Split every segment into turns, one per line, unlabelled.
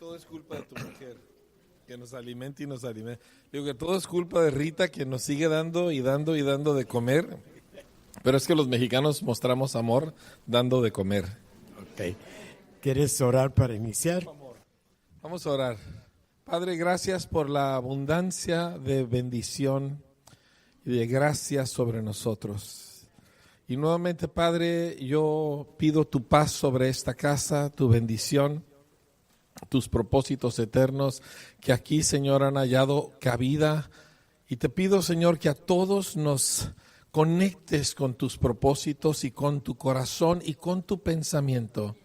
todo es culpa de tu mujer, que nos alimente y nos alimente. Digo que todo es culpa de Rita, que nos sigue dando y dando y dando de comer. Pero es que los mexicanos mostramos amor dando de comer.
Ok. ¿Quieres orar para iniciar?
Vamos a orar. Padre, gracias por la abundancia de bendición y de gracia sobre nosotros. Y nuevamente, Padre, yo pido tu paz sobre esta casa, tu bendición, tus propósitos eternos que aquí, Señor, han hallado cabida. Y te pido, Señor, que a todos nos conectes con tus propósitos y con tu corazón y con tu pensamiento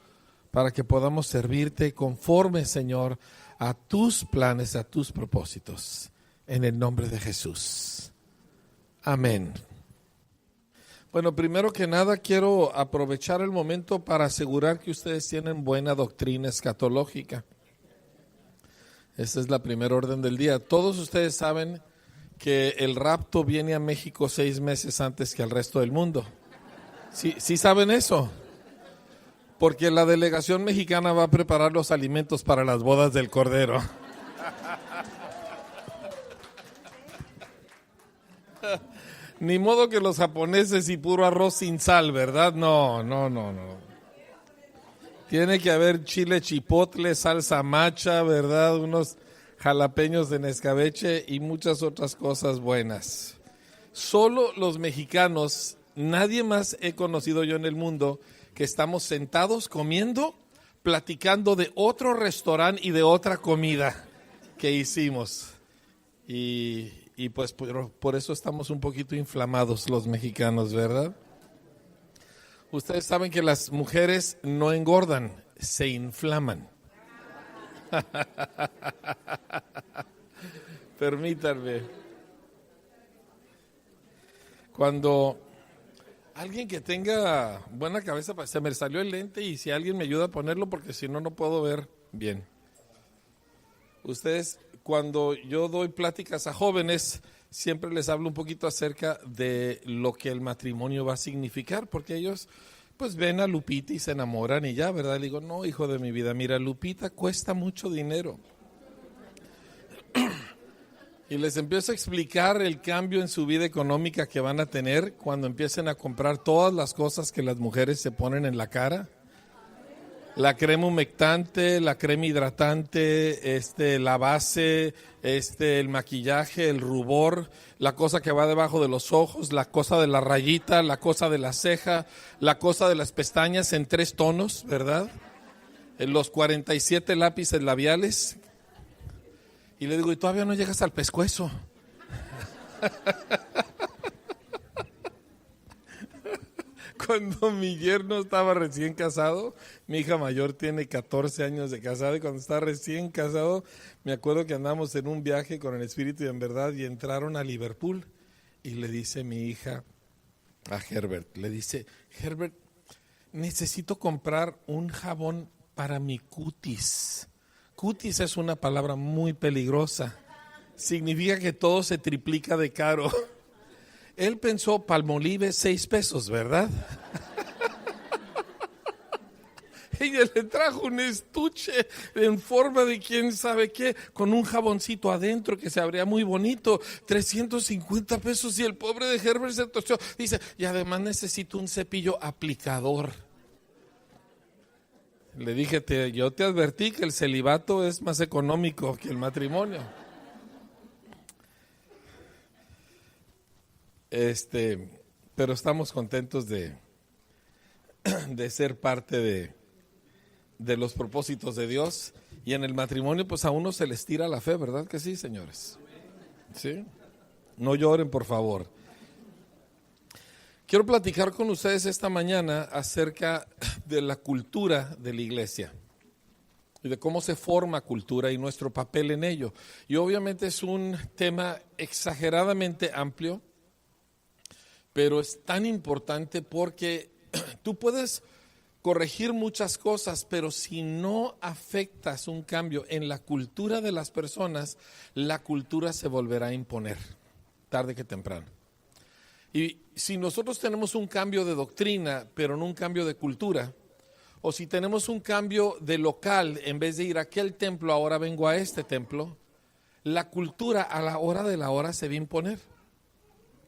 para que podamos servirte conforme, Señor, a tus planes, a tus propósitos. En el nombre de Jesús. Amén. Bueno, primero que nada quiero aprovechar el momento para asegurar que ustedes tienen buena doctrina escatológica. Esa es la primera orden del día. Todos ustedes saben que el rapto viene a México 6 meses antes que al resto del mundo. ¿Sí saben eso? Porque la delegación mexicana va a preparar los alimentos para las bodas del Cordero. Ni modo que los japoneses y puro arroz sin sal, ¿verdad? No. Tiene que haber chile chipotle, salsa macha, ¿verdad? Unos jalapeños en escabeche y muchas otras cosas buenas. Solo los mexicanos, nadie más he conocido yo en el mundo, que estamos sentados comiendo, platicando de otro restaurante y de otra comida que hicimos. Y pues por eso estamos un poquito inflamados los mexicanos, ¿verdad? Ustedes saben que las mujeres no engordan, se inflaman. Permítanme. Cuando alguien que tenga buena cabeza, se me salió el lente y si alguien me ayuda a ponerlo porque si no, no puedo ver bien. Ustedes, cuando yo doy pláticas a jóvenes, siempre les hablo un poquito acerca de lo que el matrimonio va a significar, porque ellos pues ven a Lupita y se enamoran y ya, ¿verdad? Le digo, no, hijo de mi vida, mira, Lupita cuesta mucho dinero. Y les empiezo a explicar el cambio en su vida económica que van a tener cuando empiecen a comprar todas las cosas que las mujeres se ponen en la cara. La crema humectante, la crema hidratante, la base, el maquillaje, el rubor, la cosa que va debajo de los ojos, la cosa de la rayita, la cosa de la ceja, la cosa de las pestañas en 3 tonos, ¿verdad? Los 47 lápices labiales. Y le digo, y todavía no llegas al pescuezo. Cuando mi yerno estaba recién casado, mi hija mayor tiene 14 años de casada, y cuando estaba recién casado, me acuerdo que andamos en un viaje con el Espíritu y en verdad, y entraron a Liverpool, y le dice mi hija a Herbert, le dice, Herbert, necesito comprar un jabón para mi cutis. Cutis es una palabra muy peligrosa. Significa que todo se triplica de caro. Él pensó Palmolive 6 pesos, ¿verdad? Ella le trajo un estuche en forma de quién sabe qué, con un jaboncito adentro que se abría muy bonito, 350 pesos, y el pobre de Herbert se torció. Dice, y además necesito un cepillo aplicador. Le dije, yo te advertí que el celibato es más económico que el matrimonio. Pero estamos contentos de ser parte de los propósitos de Dios. Y en el matrimonio, pues a uno se les tira la fe, ¿verdad que sí, señores? ¿Sí? No lloren, por favor. Quiero platicar con ustedes esta mañana acerca de la cultura de la iglesia y de cómo se forma cultura y nuestro papel en ello. Y obviamente es un tema exageradamente amplio, pero es tan importante porque tú puedes corregir muchas cosas, pero si no afectas un cambio en la cultura de las personas, la cultura se volverá a imponer, tarde que temprano. Y si nosotros tenemos un cambio de doctrina, pero no un cambio de cultura, o si tenemos un cambio de local, en vez de ir a aquel templo, ahora vengo a este templo, la cultura a la hora de la hora se va a imponer.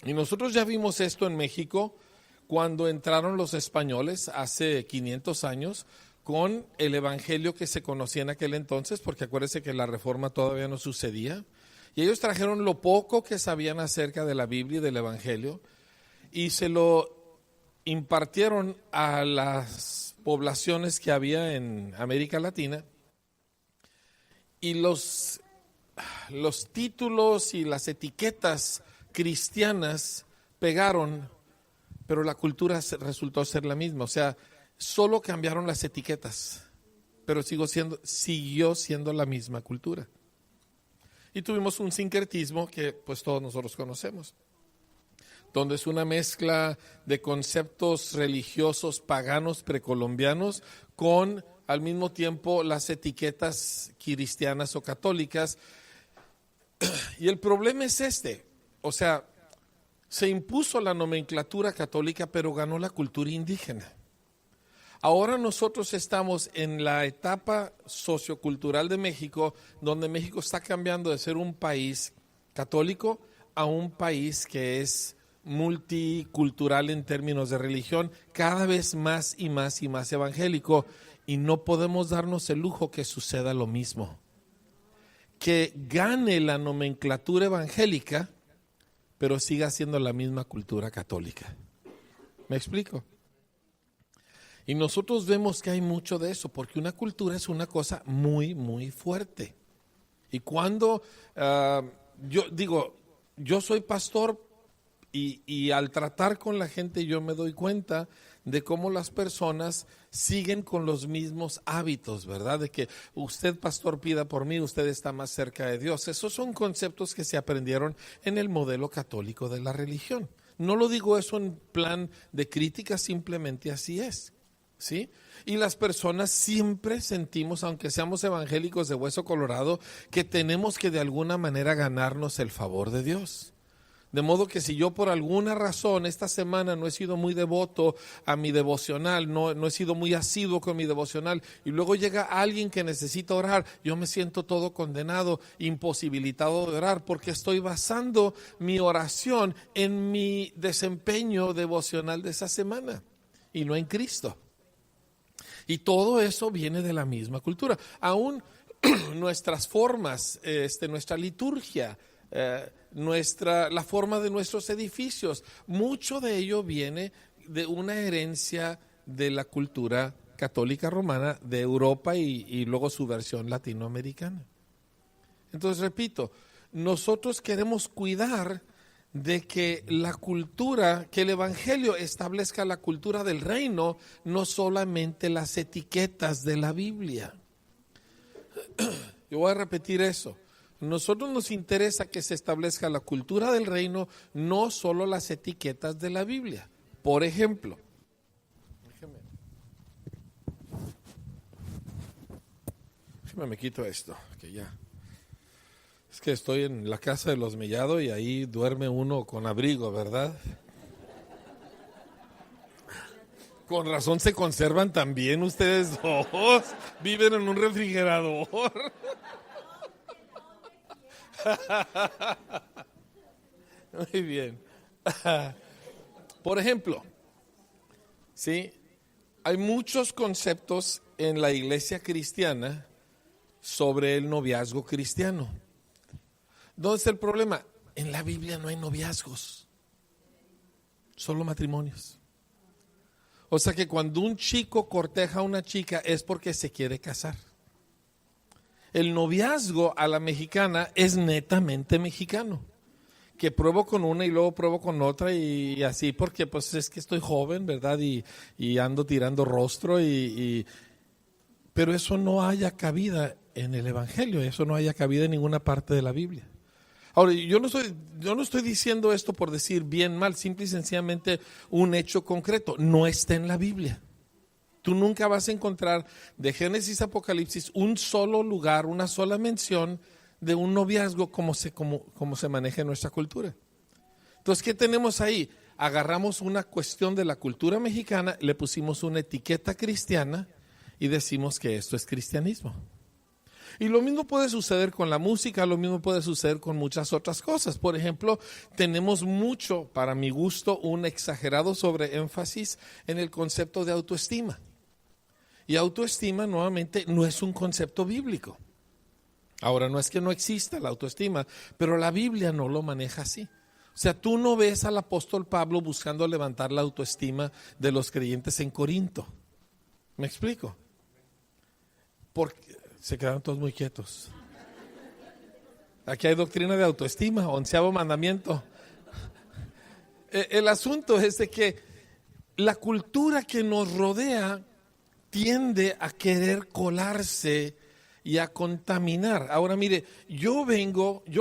Y nosotros ya vimos esto en México cuando entraron los españoles hace 500 años con el evangelio que se conocía en aquel entonces, porque acuérdense que la reforma todavía no sucedía. Y ellos trajeron lo poco que sabían acerca de la Biblia y del evangelio y se lo impartieron a las poblaciones que había en América Latina. Y los títulos y las etiquetas cristianas pegaron, pero la cultura resultó ser la misma. O sea, solo cambiaron las etiquetas, pero siguió siendo la misma cultura. Y tuvimos un sincretismo que pues todos nosotros conocemos, donde es una mezcla de conceptos religiosos paganos precolombianos con al mismo tiempo las etiquetas cristianas o católicas. Y el problema es o sea, se impuso la nomenclatura católica, pero ganó la cultura indígena. Ahora nosotros estamos en la etapa sociocultural de México, donde México está cambiando de ser un país católico a un país que es multicultural en términos de religión, cada vez más y más y más evangélico, y no podemos darnos el lujo que suceda lo mismo. Que gane la nomenclatura evangélica, pero siga siendo la misma cultura católica. ¿Me explico? Y nosotros vemos que hay mucho de eso, porque una cultura es una cosa muy, muy fuerte. Y cuando yo soy pastor y al tratar con la gente yo me doy cuenta de cómo las personas siguen con los mismos hábitos, ¿verdad? De que usted, pastor, pida por mí, usted está más cerca de Dios. Esos son conceptos que se aprendieron en el modelo católico de la religión. No lo digo eso en plan de crítica, simplemente así es, ¿sí? Y las personas siempre sentimos, aunque seamos evangélicos de hueso colorado, que tenemos que de alguna manera ganarnos el favor de Dios. De modo que si yo por alguna razón esta semana no he sido muy devoto a mi devocional, no he sido muy asiduo con mi devocional, y luego llega alguien que necesita orar, yo me siento todo condenado, imposibilitado de orar, porque estoy basando mi oración en mi desempeño devocional de esa semana y no en Cristo. Y todo eso viene de la misma cultura. Aún nuestras formas, nuestra liturgia, la forma de nuestros edificios, mucho de ello viene de una herencia de la cultura católica romana de Europa y luego su versión latinoamericana. Entonces, repito, nosotros queremos cuidar de que la cultura, que el evangelio establezca la cultura del reino, no solamente las etiquetas de la Biblia. Yo voy a repetir eso. Nosotros nos interesa que se establezca la cultura del reino, no solo las etiquetas de la Biblia. Por ejemplo, déjame me quito esto, que ya. Es que estoy en la casa de los Mellado y ahí duerme uno con abrigo, ¿verdad? Con razón se conservan también ustedes dos. Viven en un refrigerador. Muy bien. Por ejemplo, ¿sí? Hay muchos conceptos en la iglesia cristiana sobre el noviazgo cristiano. ¿Dónde está el problema? En la Biblia no hay noviazgos, solo matrimonios. O sea que cuando un chico corteja a una chica es porque se quiere casar. El noviazgo a la mexicana es netamente mexicano, que pruebo con una y luego pruebo con otra y así porque pues es que estoy joven, ¿verdad? Y ando tirando rostro pero eso no haya cabida en el evangelio, eso no haya cabida en ninguna parte de la Biblia. Ahora, yo no estoy diciendo esto por decir bien, mal, simple y sencillamente un hecho concreto, no está en la Biblia. Tú nunca vas a encontrar de Génesis a Apocalipsis un solo lugar, una sola mención de un noviazgo como se maneja en nuestra cultura. Entonces, ¿qué tenemos ahí? Agarramos una cuestión de la cultura mexicana, le pusimos una etiqueta cristiana y decimos que esto es cristianismo. Y lo mismo puede suceder con la música, lo mismo puede suceder con muchas otras cosas. Por ejemplo, tenemos mucho, para mi gusto, un exagerado sobreénfasis en el concepto de autoestima. Y autoestima, nuevamente, no es un concepto bíblico. Ahora, no es que no exista la autoestima, pero la Biblia no lo maneja así. O sea, tú no ves al apóstol Pablo buscando levantar la autoestima de los creyentes en Corinto. ¿Me explico? Porque se quedaron todos muy quietos. Aquí hay doctrina de autoestima, 11º mandamiento. El asunto es de que la cultura que nos rodea tiende a querer colarse y a contaminar. Ahora mire, yo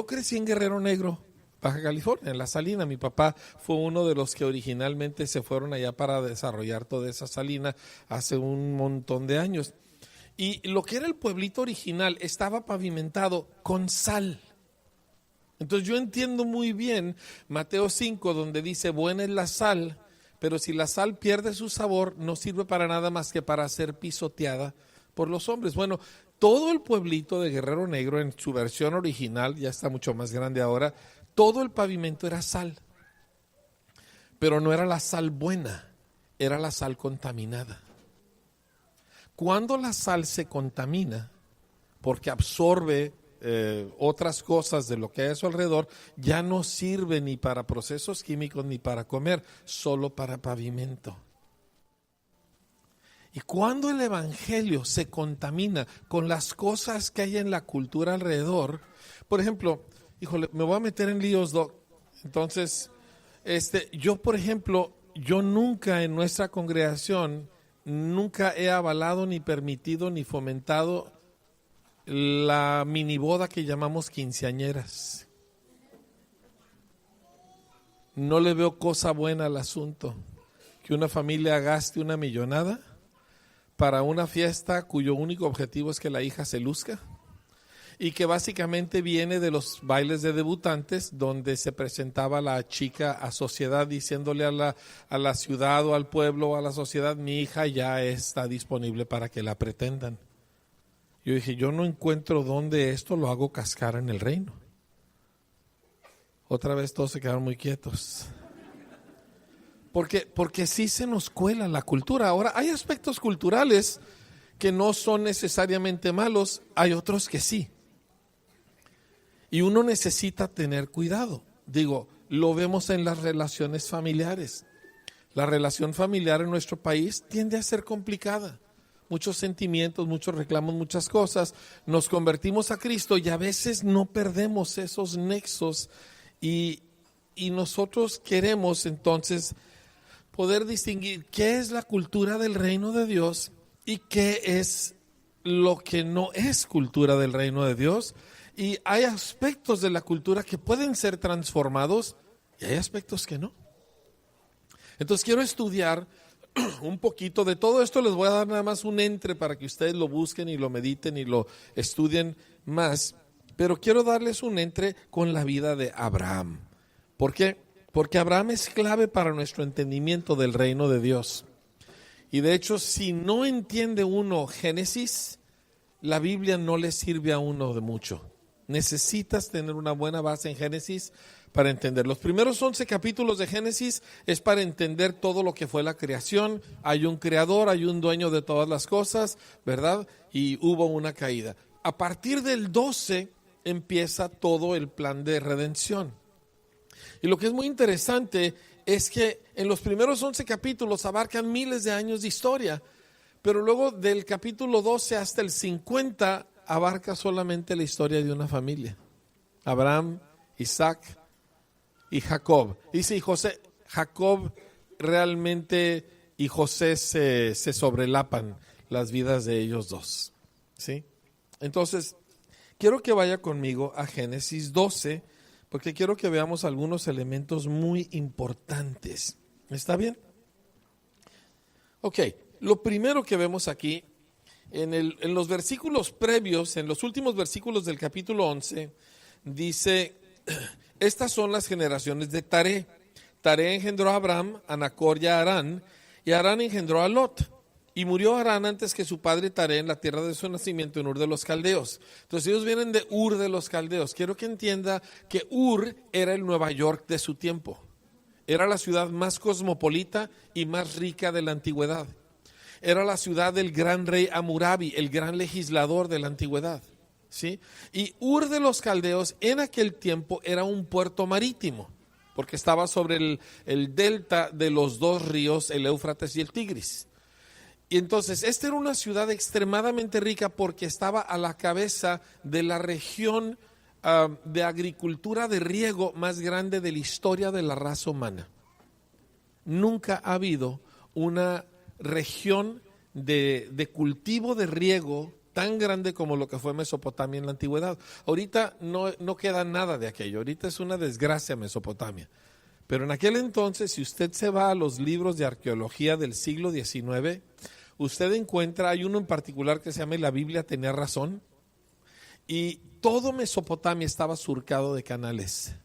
crecí en Guerrero Negro, Baja California, en La Salina. Mi papá fue uno de los que originalmente se fueron allá para desarrollar toda esa salina hace un montón de años. Y lo que era el pueblito original estaba pavimentado con sal. Entonces yo entiendo muy bien Mateo 5, donde dice, buena es la sal, pero si la sal pierde su sabor, no sirve para nada más que para ser pisoteada por los hombres. Bueno, todo el pueblito de Guerrero Negro, en su versión original, ya está mucho más grande ahora, todo el pavimento era sal. Pero no era la sal buena, era la sal contaminada. Cuando la sal se contamina, porque absorbe otras cosas de lo que hay a su alrededor, ya no sirve ni para procesos químicos ni para comer, solo para pavimento. Y cuando el evangelio se contamina con las cosas que hay en la cultura alrededor, por ejemplo, híjole, me voy a meter en líos, Doc. Entonces, yo por ejemplo, yo nunca en nuestra congregación, nunca he avalado ni permitido ni fomentado la mini boda que llamamos quinceañeras. No le veo cosa buena al asunto, que una familia gaste una millonada para una fiesta cuyo único objetivo es que la hija se luzca y que básicamente viene de los bailes de debutantes donde se presentaba la chica a sociedad diciéndole a la ciudad o al pueblo o a la sociedad, mi hija ya está disponible para que la pretendan. Yo dije, yo no encuentro dónde esto lo hago cascar en el reino. Otra vez todos se quedaron muy quietos. Porque sí se nos cuela la cultura. Ahora, hay aspectos culturales que no son necesariamente malos, hay otros que sí. Y uno necesita tener cuidado. Digo, lo vemos en las relaciones familiares. La relación familiar en nuestro país tiende a ser complicada. Muchos sentimientos, muchos reclamos, muchas cosas. Nos convertimos a Cristo y a veces no perdemos esos nexos y nosotros queremos entonces poder distinguir qué es la cultura del reino de Dios y qué es lo que no es cultura del reino de Dios. Y hay aspectos de la cultura que pueden ser transformados y hay aspectos que no. Entonces quiero estudiar un poquito de todo esto. Les voy a dar nada más un entre para que ustedes lo busquen y lo mediten y lo estudien más. Pero quiero darles un entre con la vida de Abraham. ¿Por qué? Porque Abraham es clave para nuestro entendimiento del reino de Dios. Y de hecho, si no entiende uno Génesis, la Biblia no le sirve a uno de mucho. Necesitas tener una buena base en Génesis para entender. Los primeros 11 capítulos de Génesis es para entender todo lo que fue la creación. Hay un creador, hay un dueño de todas las cosas, ¿verdad? Y hubo una caída. A partir del 12 empieza todo el plan de redención. Y lo que es muy interesante es que en los primeros 11 capítulos abarcan miles de años de historia, pero luego del capítulo 12 hasta el 50 abarca solamente la historia de una familia. Abraham, Isaac y Jacob. Dice Jacob realmente y José se sobrelapan las vidas de ellos dos. ¿Sí? Entonces, quiero que vaya conmigo a Génesis 12, porque quiero que veamos algunos elementos muy importantes. ¿Está bien? Ok, lo primero que vemos aquí, en los versículos previos, en los últimos versículos del capítulo 11, dice, estas son las generaciones de Taré. Taré engendró a Abraham, a Nacor y a Harán, y Harán engendró a Lot. Y murió Harán antes que su padre Taré en la tierra de su nacimiento, en Ur de los Caldeos. Entonces ellos vienen de Ur de los Caldeos. Quiero que entienda que Ur era el Nueva York de su tiempo. Era la ciudad más cosmopolita y más rica de la antigüedad. Era la ciudad del gran rey Hammurabi, el gran legislador de la antigüedad, ¿sí? Y Ur de los Caldeos en aquel tiempo era un puerto marítimo, porque estaba sobre el delta de los dos ríos, el Éufrates y el Tigris. Y entonces, esta era una ciudad extremadamente rica porque estaba a la cabeza de la región de agricultura de riego más grande de la historia de la raza humana. Nunca ha habido una región de cultivo de riego tan grande como lo que fue Mesopotamia en la antigüedad. Ahorita no queda nada de aquello, ahorita es una desgracia Mesopotamia. Pero en aquel entonces, si usted se va a los libros de arqueología del siglo XIX, usted encuentra, hay uno en particular que se llama La Biblia tenía razón, y todo Mesopotamia estaba surcado de canales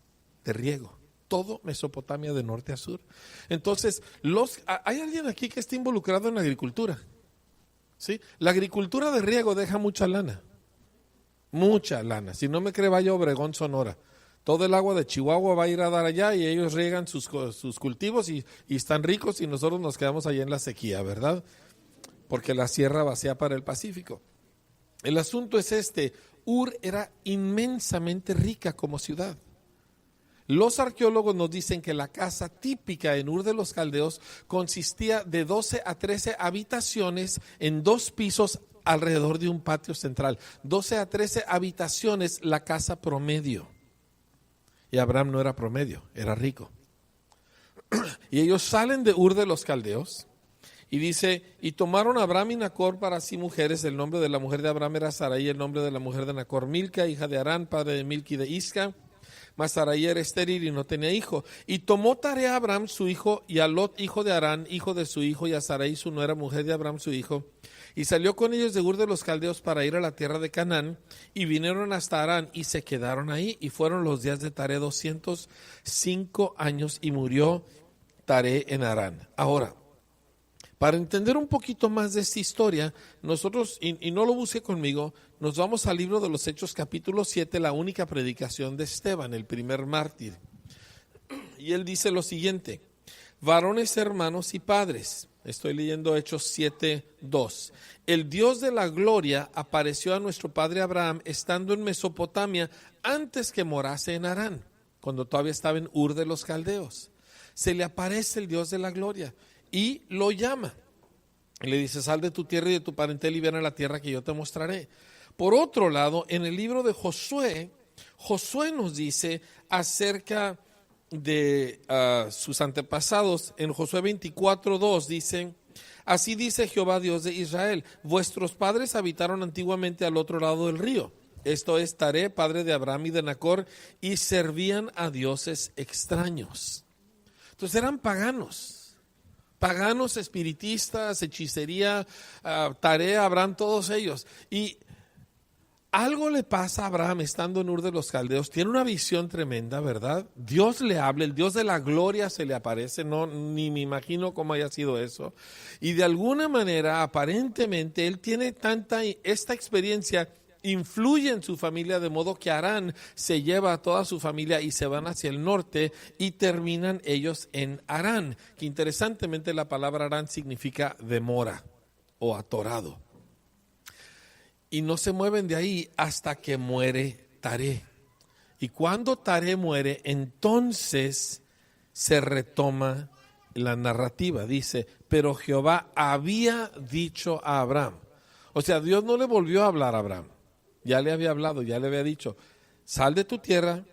de riego. Todo Mesopotamia de norte a sur. Entonces, ¿hay alguien aquí que esté involucrado en la agricultura? ¿Sí? La agricultura de riego deja mucha lana. Mucha lana. Si no me cree, vaya a Obregón, Sonora. Todo el agua de Chihuahua va a ir a dar allá y ellos riegan sus cultivos y están ricos y nosotros nos quedamos allá en la sequía, ¿verdad? Porque la sierra vacía para el Pacífico. El asunto es este: Ur era inmensamente rica como ciudad. Los arqueólogos nos dicen que la casa típica en Ur de los Caldeos consistía de 12 a 13 habitaciones en 2 pisos alrededor de un patio central. 12 a 13 habitaciones la casa promedio. Y Abraham no era promedio, era rico. Y ellos salen de Ur de los Caldeos. Y dice, y tomaron a Abraham y Nacor para sí mujeres. El nombre de la mujer de Abraham era Sarai, el nombre de la mujer de Nacor Milca, hija de Harán, padre de Milca y de Isca. Mas Sarai era estéril y no tenía hijo. Y tomó Taré a Abraham su hijo, y a Lot hijo de Harán, hijo de su hijo, y a Sarai su nuera, mujer de Abraham su hijo. Y salió con ellos de Ur de los Caldeos para ir a la tierra de Canaán, y vinieron hasta Harán, y se quedaron ahí. Y fueron los días de Taré 205 años, y murió Taré en Harán. Ahora, para entender un poquito más de esta historia, nosotros, y no lo busque conmigo, nos vamos al libro de los Hechos capítulo 7, la única predicación de Esteban, el primer mártir. Y él dice lo siguiente: varones, hermanos y padres. Estoy leyendo Hechos 7:2. El Dios de la gloria apareció a nuestro padre Abraham estando en Mesopotamia antes que morase en Harán, cuando todavía estaba en Ur de los Caldeos. Se le aparece el Dios de la gloria y lo llama. Y le dice, sal de tu tierra y de tu parentela y ven a la tierra que yo te mostraré. Por otro lado, en el libro de Josué, Josué nos dice acerca de sus antepasados. En Josué 24:2 dice, así dice Jehová Dios de Israel, vuestros padres habitaron antiguamente al otro lado del río. Esto es Taré, padre de Abraham y de Nacor, y servían a dioses extraños. Entonces eran paganos, espiritistas, hechicería, Taré, Abraham, todos ellos. Y algo le pasa a Abraham estando en Ur de los Caldeos. Tiene una visión tremenda, ¿verdad? Dios le habla, el Dios de la gloria se le aparece, ni me imagino cómo haya sido eso. Y de alguna manera, aparentemente, él tiene esta experiencia influye en su familia, de modo que Harán se lleva a toda su familia y se van hacia el norte y terminan ellos en Harán, que interesantemente la palabra Harán significa demora o atorado. Y no se mueven de ahí hasta que muere Taré. Y cuando Taré muere, entonces se retoma la narrativa. Dice, pero Jehová había dicho a Abraham. O sea, Dios no le volvió a hablar a Abraham. Ya le había hablado, ya le había dicho, sal de tu tierra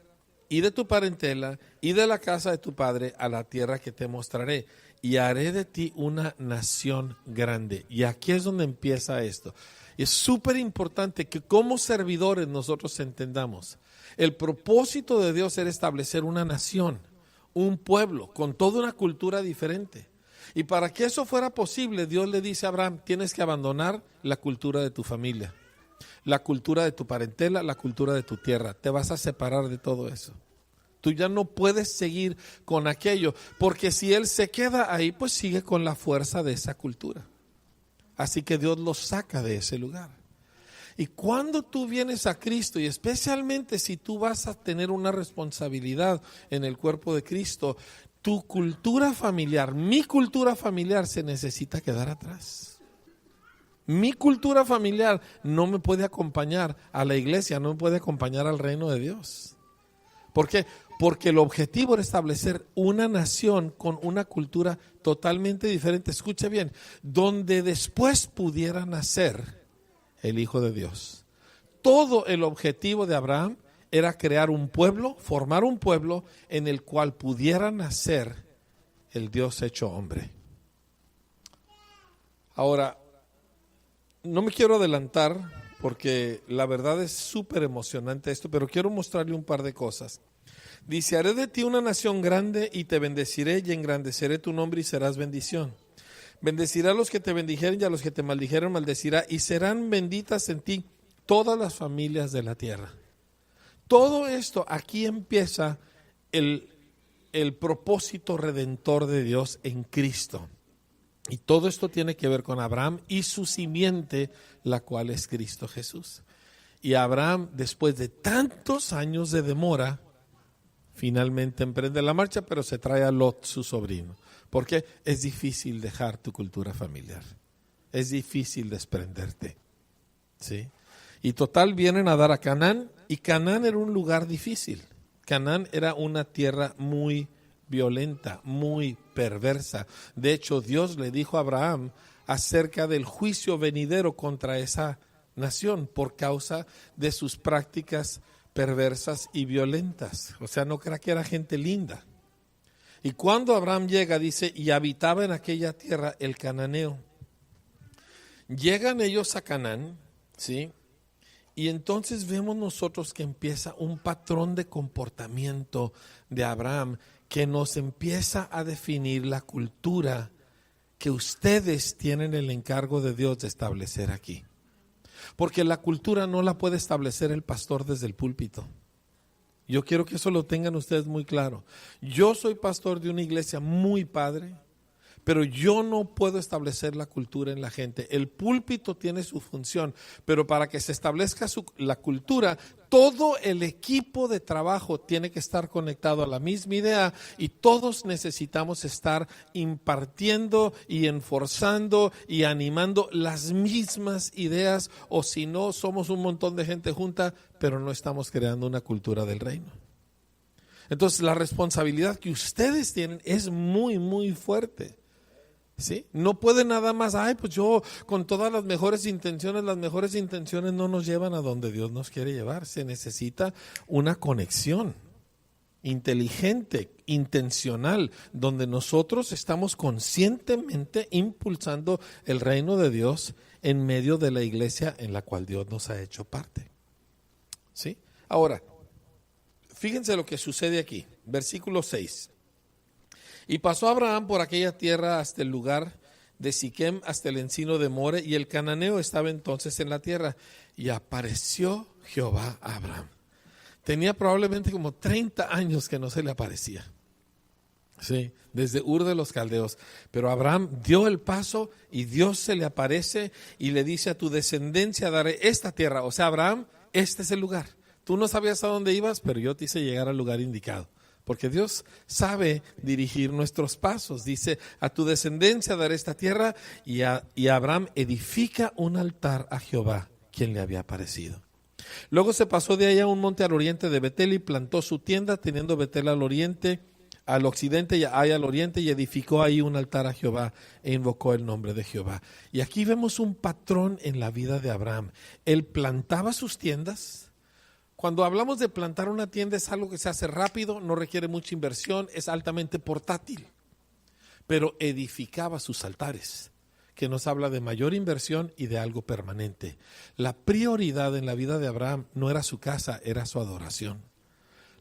y de tu parentela y de la casa de tu padre a la tierra que te mostraré. Y haré de ti una nación grande. Y aquí es donde empieza esto. Es súper importante que como servidores nosotros entendamos. El propósito de Dios era establecer una nación, un pueblo, con toda una cultura diferente. Y para que eso fuera posible, Dios le dice a Abraham, tienes que abandonar la cultura de tu familia, la cultura de tu parentela, la cultura de tu tierra. Te vas a separar de todo eso. Tú ya no puedes seguir con aquello, porque si él se queda ahí, pues sigue con la fuerza de esa cultura. Así que Dios los saca de ese lugar. Y cuando tú vienes a Cristo, y especialmente si tú vas a tener una responsabilidad en el cuerpo de Cristo, tu cultura familiar, mi cultura familiar se necesita quedar atrás. Mi cultura familiar no me puede acompañar a la iglesia, no me puede acompañar al reino de Dios. ¿Por qué? Porque el objetivo era establecer una nación con una cultura totalmente diferente. Escuche bien, donde después pudiera nacer el Hijo de Dios. Todo el objetivo de Abraham era crear un pueblo, formar un pueblo en el cual pudiera nacer el Dios hecho hombre. Ahora, no me quiero adelantar porque la verdad es súper emocionante esto, pero quiero mostrarle un par de cosas. Dice, haré de ti una nación grande y te bendeciré y engrandeceré tu nombre y serás bendición. Bendecirá a los que te bendijeren y a los que te maldijeren maldecirá, y serán benditas en ti todas las familias de la tierra. Todo esto, aquí empieza el propósito redentor de Dios en Cristo. Y todo esto tiene que ver con Abraham y su simiente, la cual es Cristo Jesús. Y Abraham, después de tantos años de demora, finalmente emprende la marcha, pero se trae a Lot, su sobrino. Porque es difícil dejar tu cultura familiar. Es difícil desprenderte. ¿Sí? Y total, vienen a dar a Canaán, y Canaán era un lugar difícil. Canaán era una tierra muy violenta, muy perversa. De hecho, Dios le dijo a Abraham acerca del juicio venidero contra esa nación por causa de sus prácticas perversas y violentas. O sea, no crea que era gente linda. Y cuando Abraham llega, dice, y habitaba en aquella tierra el cananeo. Llegan ellos a Canaán, ¿sí? Y entonces vemos nosotros que empieza un patrón de comportamiento de Abraham que nos empieza a definir la cultura que ustedes tienen el encargo de Dios de establecer aquí. Porque la cultura no la puede establecer el pastor desde el púlpito. Yo quiero que eso lo tengan ustedes muy claro. Yo soy pastor de una iglesia muy padre, pero yo no puedo establecer la cultura en la gente. El púlpito tiene su función, pero para que se establezca la cultura, todo el equipo de trabajo tiene que estar conectado a la misma idea y todos necesitamos estar impartiendo y enforzando y animando las mismas ideas, o si no, somos un montón de gente junta, pero no estamos creando una cultura del reino. Entonces, la responsabilidad que ustedes tienen es muy, muy fuerte. ¿Sí? No puede nada más, pues yo con todas las mejores intenciones no nos llevan a donde Dios nos quiere llevar. Se necesita una conexión inteligente, intencional, donde nosotros estamos conscientemente impulsando el reino de Dios en medio de la iglesia en la cual Dios nos ha hecho parte. ¿Sí? Ahora, fíjense lo que sucede aquí, versículo 6. Y pasó Abraham por aquella tierra hasta el lugar de Siquem, hasta el encino de More, y el cananeo estaba entonces en la tierra. Y apareció Jehová a Abraham. Tenía probablemente como 30 años que no se le aparecía. Sí, desde Ur de los Caldeos. Pero Abraham dio el paso y Dios se le aparece y le dice: a tu descendencia daré esta tierra. O sea, Abraham, este es el lugar. Tú no sabías a dónde ibas, pero yo te hice llegar al lugar indicado. Porque Dios sabe dirigir nuestros pasos. Dice: a tu descendencia daré esta tierra. Y Abraham edifica un altar a Jehová, quien le había aparecido. Luego se pasó de allá a un monte al oriente de Betel y plantó su tienda, teniendo Betel al oriente, al occidente y Ai al oriente, y edificó ahí un altar a Jehová e invocó el nombre de Jehová. Y aquí vemos un patrón en la vida de Abraham. Él plantaba sus tiendas. Cuando hablamos de plantar una tienda, es algo que se hace rápido, no requiere mucha inversión, es altamente portátil. Pero edificaba sus altares, que nos habla de mayor inversión y de algo permanente. La prioridad en la vida de Abraham no era su casa, era su adoración.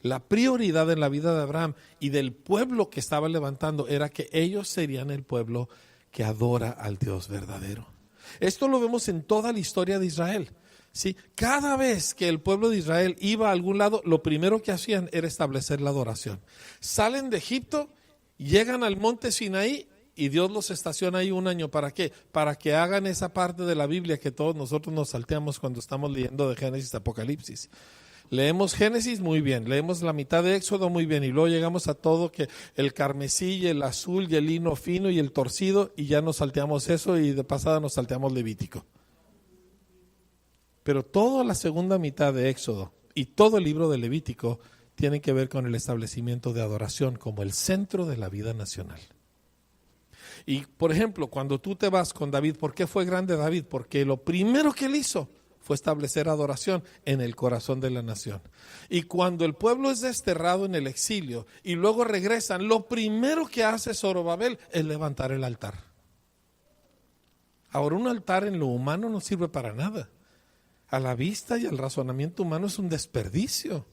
La prioridad en la vida de Abraham y del pueblo que estaba levantando era que ellos serían el pueblo que adora al Dios verdadero. Esto lo vemos en toda la historia de Israel. Sí, cada vez que el pueblo de Israel iba a algún lado, lo primero que hacían era establecer la adoración. Salen de Egipto, llegan al monte Sinaí Y Dios los estaciona ahí un año. ¿Para qué? Para que hagan esa parte de la Biblia que todos nosotros nos salteamos cuando estamos leyendo de Génesis a Apocalipsis. Leemos Génesis muy bien, leemos la mitad de Éxodo muy bien y luego llegamos a todo que el carmesí y el azul y el lino fino y el torcido y ya nos salteamos eso y de pasada nos salteamos Levítico. Pero toda la segunda mitad de Éxodo y todo el libro de Levítico tiene que ver con el establecimiento de adoración como el centro de la vida nacional. Y por ejemplo, cuando tú te vas con David, ¿por qué fue grande David? Porque lo primero que él hizo fue establecer adoración en el corazón de la nación. Y cuando el pueblo es desterrado en el exilio y luego regresan, lo primero que hace Zorobabel es levantar el altar. Ahora, un altar en lo humano no sirve para nada. A la vista y al razonamiento humano es un desperdicio.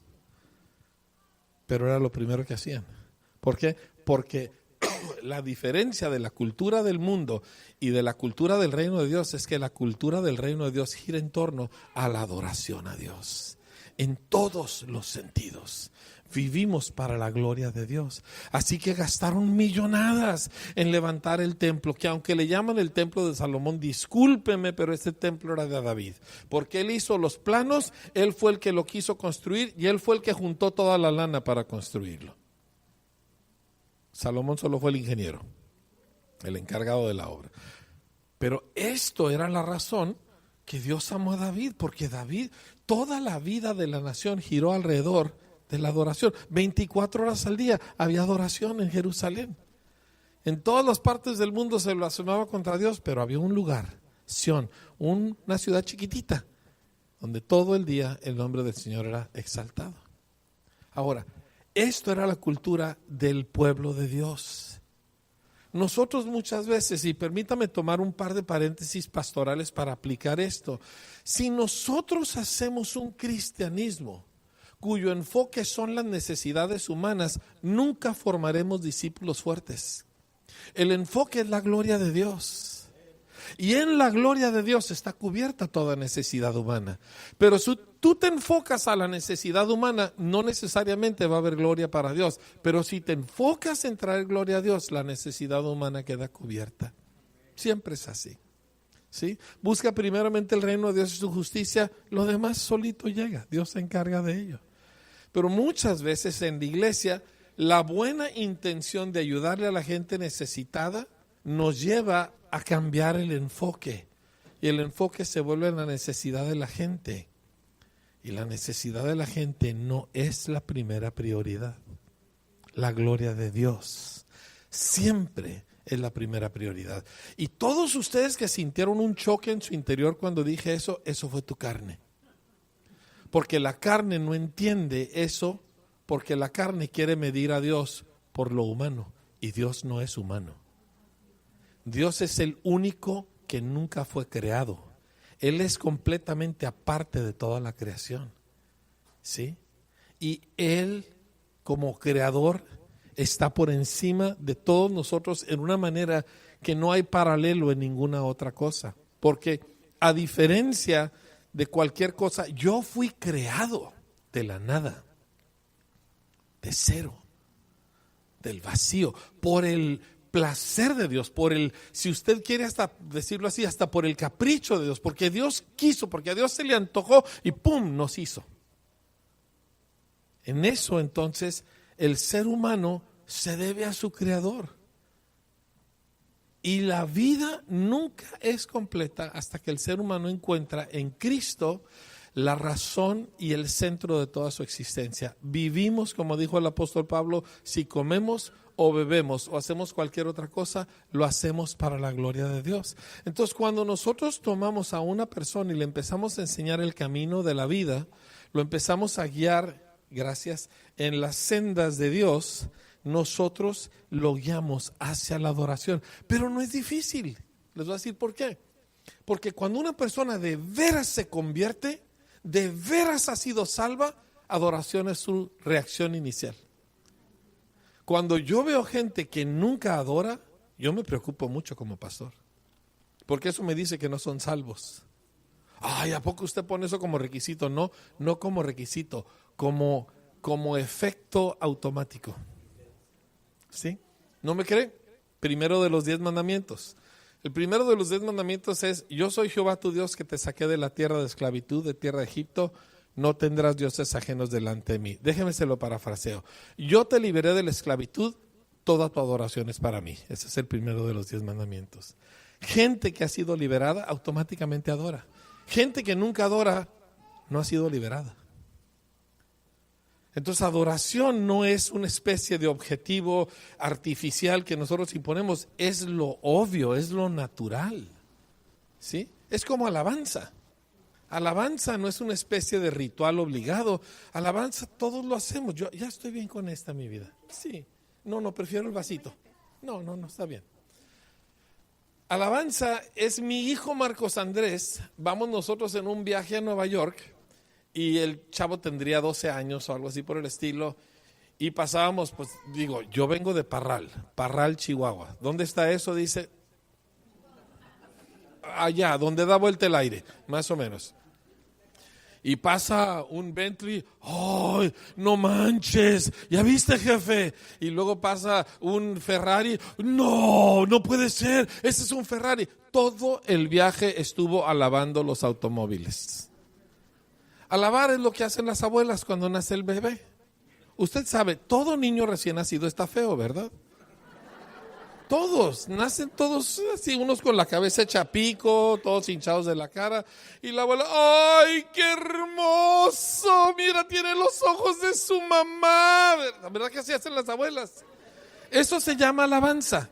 Pero era lo primero que hacían. ¿Por qué? Porque la diferencia de la cultura del mundo y de la cultura del reino de Dios es que la cultura del reino de Dios gira en torno a la adoración a Dios. En todos los sentidos. Vivimos para la gloria de Dios. Así que gastaron millonadas en levantar el templo, que aunque le llaman el templo de Salomón, discúlpeme, pero este templo era de David. Porque él hizo los planos, él fue el que lo quiso construir y él fue el que juntó toda la lana para construirlo. Salomón solo fue el ingeniero, el encargado de la obra. Pero esto era la razón que Dios amó a David, porque David, toda la vida de la nación giró alrededor de la adoración. 24 horas al día había adoración en Jerusalén. En todas las partes del mundo se blasfemaba contra Dios, pero había un lugar, Sión, una ciudad chiquitita, donde todo el día el nombre del Señor era exaltado. Ahora, esto era la cultura del pueblo de Dios. Nosotros muchas veces, y permítame tomar un par de paréntesis pastorales para aplicar esto, si nosotros hacemos un cristianismo cuyo enfoque son las necesidades humanas, nunca formaremos discípulos fuertes. El enfoque es la gloria de Dios. Y en la gloria de Dios está cubierta toda necesidad humana. Pero si tú te enfocas a la necesidad humana, no necesariamente va a haber gloria para Dios. Pero si te enfocas en traer gloria a Dios, la necesidad humana queda cubierta. Siempre es así. ¿Sí? Busca primeramente el reino de Dios y su justicia, lo demás solito llega. Dios se encarga de ello. Pero muchas veces en la iglesia, la buena intención de ayudarle a la gente necesitada nos lleva a cambiar el enfoque. Y el enfoque se vuelve en la necesidad de la gente. Y la necesidad de la gente no es la primera prioridad. La gloria de Dios siempre es la primera prioridad. Y todos ustedes que sintieron un choque en su interior cuando dije eso, eso fue tu carne. Porque la carne no entiende eso, porque la carne quiere medir a Dios por lo humano. Y Dios no es humano. Dios es el único que nunca fue creado. Él es completamente aparte de toda la creación. ¿Sí? Y Él, como creador, está por encima de todos nosotros en una manera que no hay paralelo en ninguna otra cosa. Porque a diferencia de cualquier cosa, yo fui creado de la nada, de cero, del vacío, por el placer de Dios, por el, si usted quiere hasta decirlo así, hasta por el capricho de Dios, porque Dios quiso, porque a Dios se le antojó y ¡pum!, nos hizo. En eso entonces el ser humano se debe a su creador. Y la vida nunca es completa hasta que el ser humano encuentra en Cristo la razón y el centro de toda su existencia. Vivimos, como dijo el apóstol Pablo, si comemos o bebemos o hacemos cualquier otra cosa, lo hacemos para la gloria de Dios. Entonces, cuando nosotros tomamos a una persona y le empezamos a enseñar el camino de la vida, lo empezamos a guiar, gracias, en las sendas de Dios, nosotros lo guiamos hacia la adoración. Pero no es difícil. Les voy a decir por qué. Porque cuando una persona de veras se convierte, de veras ha sido salva, adoración es su reacción inicial. Cuando yo veo gente que nunca adora, yo me preocupo mucho como pastor. Porque eso me dice que no son salvos. Ay, ¿a poco usted pone eso como requisito? No, no como requisito, como efecto automático. ¿Sí? ¿No me cree? primero de los 10 mandamientos. El primero de los 10 mandamientos es: yo soy Jehová tu Dios que te saqué de la tierra de esclavitud, de tierra de Egipto. No tendrás dioses ajenos delante de mí. Déjeme se lo parafraseo. Yo te liberé de la esclavitud, toda tu adoración es para mí. Ese es el primero de los 10 mandamientos. Gente que ha sido liberada automáticamente adora. Gente que nunca adora no ha sido liberada. Entonces, adoración no es una especie de objetivo artificial que nosotros imponemos, es lo obvio, es lo natural. ¿Sí? Es como alabanza. Alabanza no es una especie de ritual obligado. Alabanza todos lo hacemos. Yo ya estoy bien con esta mi vida. Sí. No, prefiero el vasito. No, está bien. Alabanza es mi hijo Marcos Andrés. Vamos nosotros en un viaje a Nueva York. Y el chavo tendría 12 años o algo así por el estilo. Y pasábamos, pues digo, yo vengo de Parral, Chihuahua. ¿Dónde está eso? Dice, allá, donde da vuelta el aire, más o menos. Y pasa un Bentley, ¡ay, no manches! ¿Ya viste, jefe? Y luego pasa un Ferrari, ¡no puede ser! Ese es un Ferrari. Todo el viaje estuvo alabando los automóviles. Alabar es lo que hacen las abuelas cuando nace el bebé. Usted sabe, todo niño recién nacido está feo, ¿verdad? Todos, nacen todos así, unos con la cabeza hecha pico, todos hinchados de la cara. Y la abuela, ¡ay, qué hermoso! Mira, tiene los ojos de su mamá. ¿Verdad que así hacen las abuelas? Eso se llama alabanza.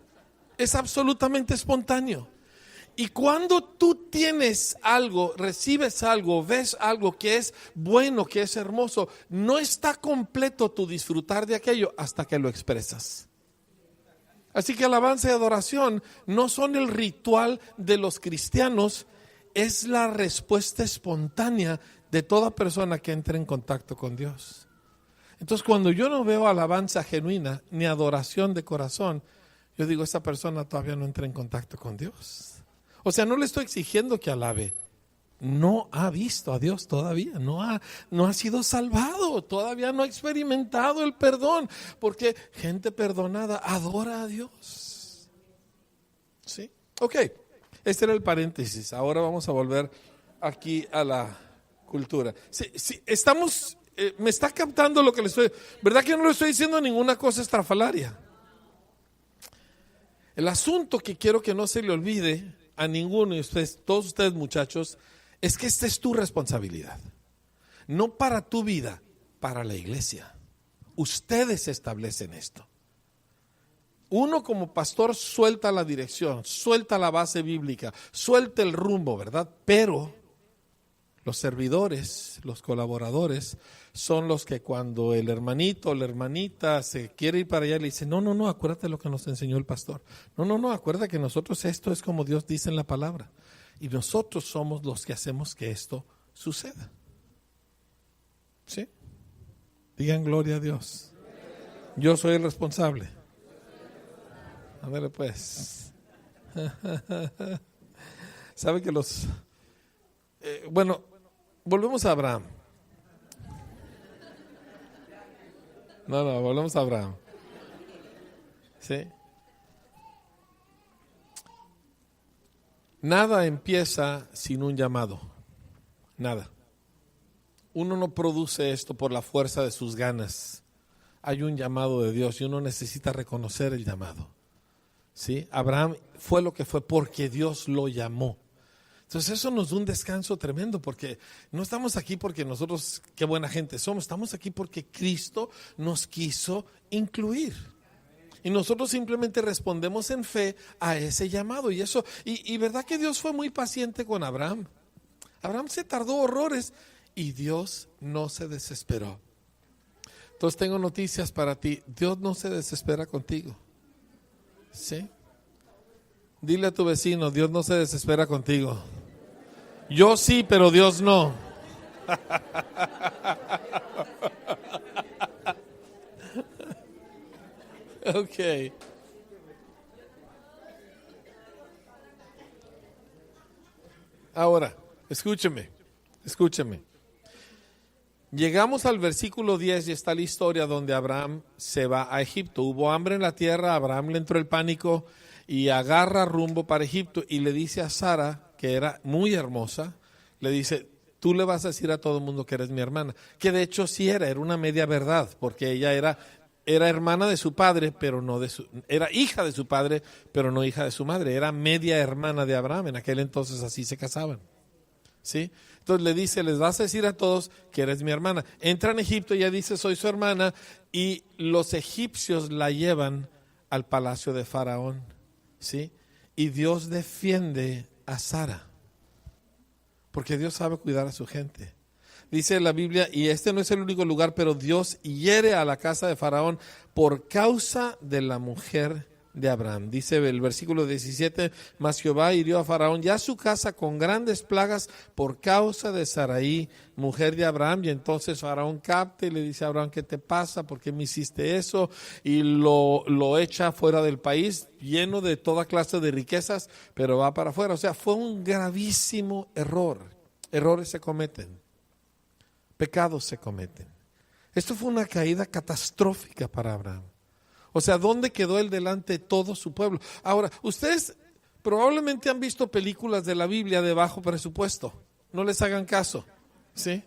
Es absolutamente espontáneo. Y cuando tú tienes algo, recibes algo, ves algo que es bueno, que es hermoso, no está completo tu disfrutar de aquello hasta que lo expresas. Así que alabanza y adoración no son el ritual de los cristianos, es la respuesta espontánea de toda persona que entra en contacto con Dios. Entonces, cuando yo no veo alabanza genuina ni adoración de corazón, yo digo, esa persona todavía no entra en contacto con Dios. O sea, no le estoy exigiendo que alabe. No ha visto a Dios todavía, no ha sido salvado, todavía no ha experimentado el perdón, porque gente perdonada adora a Dios. ¿Sí? Ok, este era el paréntesis. Ahora vamos a volver aquí a la cultura. Sí, estamos, me está captando lo que le estoy, ¿verdad que no le estoy diciendo ninguna cosa estrafalaria? El asunto que quiero que no se le olvide a ninguno de ustedes, todos ustedes muchachos, es que esta es tu responsabilidad. No para tu vida, para la iglesia. Ustedes establecen esto. Uno como pastor suelta la dirección, suelta la base bíblica, suelta el rumbo, ¿verdad? Pero los servidores, los colaboradores, son los que cuando el hermanito o la hermanita se quiere ir para allá, le dice, no, acuérdate lo que nos enseñó el pastor. No, acuérdate que nosotros esto es como Dios dice en la palabra. Y nosotros somos los que hacemos que esto suceda. ¿Sí? Digan gloria a Dios. Yo soy el responsable. A ver pues. ¿Sabe que los... bueno, volvemos a Abraham. No, volvemos a Abraham. ¿Sí? Nada empieza sin un llamado. Nada. Uno no produce esto por la fuerza de sus ganas. Hay un llamado de Dios y uno necesita reconocer el llamado. ¿Sí? Abraham fue lo que fue porque Dios lo llamó. Entonces eso nos da un descanso tremendo, porque no estamos aquí porque nosotros qué buena gente somos, estamos aquí porque Cristo nos quiso incluir. Y nosotros simplemente respondemos en fe a ese llamado. Y eso, y verdad que Dios fue muy paciente con Abraham. Abraham se tardó horrores y Dios no se desesperó. Entonces tengo noticias para ti. Dios no se desespera contigo. ¿Sí? Dile a tu vecino, Dios no se desespera contigo. Yo sí, pero Dios no. Ok. Ahora, escúcheme. Llegamos al versículo 10 y está la historia donde Abraham se va a Egipto. Hubo hambre en la tierra, a Abraham le entró el pánico y agarra rumbo para Egipto y le dice a Sara, que era muy hermosa, le dice, tú le vas a decir a todo el mundo que eres mi hermana. Que de hecho sí era una media verdad, porque ella era hermana de su padre, pero no era hija de su padre, pero no hija de su madre. Era media hermana de Abraham, en aquel entonces así se casaban. ¿Sí? Entonces le dice, les vas a decir a todos que eres mi hermana. Entra en Egipto, ella dice, soy su hermana, y los egipcios la llevan al palacio de Faraón. ¿Sí? Y Dios defiende a Sara, porque Dios sabe cuidar a su gente. Dice la Biblia, y este no es el único lugar, pero Dios hiere a la casa de Faraón por causa de la mujer de Abraham. Dice el versículo 17, mas Jehová hirió a Faraón y a su casa con grandes plagas por causa de Sarai, mujer de Abraham. Y entonces Faraón capta y le dice a Abraham, ¿qué te pasa? ¿Por qué me hiciste eso? Y lo echa fuera del país, lleno de toda clase de riquezas, pero va para afuera. O sea, fue un gravísimo error. Errores se cometen. Pecados se cometen. Esto fue una caída catastrófica para Abraham. O sea, ¿dónde quedó él delante de todo su pueblo? Ahora, ustedes probablemente han visto películas de la Biblia de bajo presupuesto. No les hagan caso, ¿sí?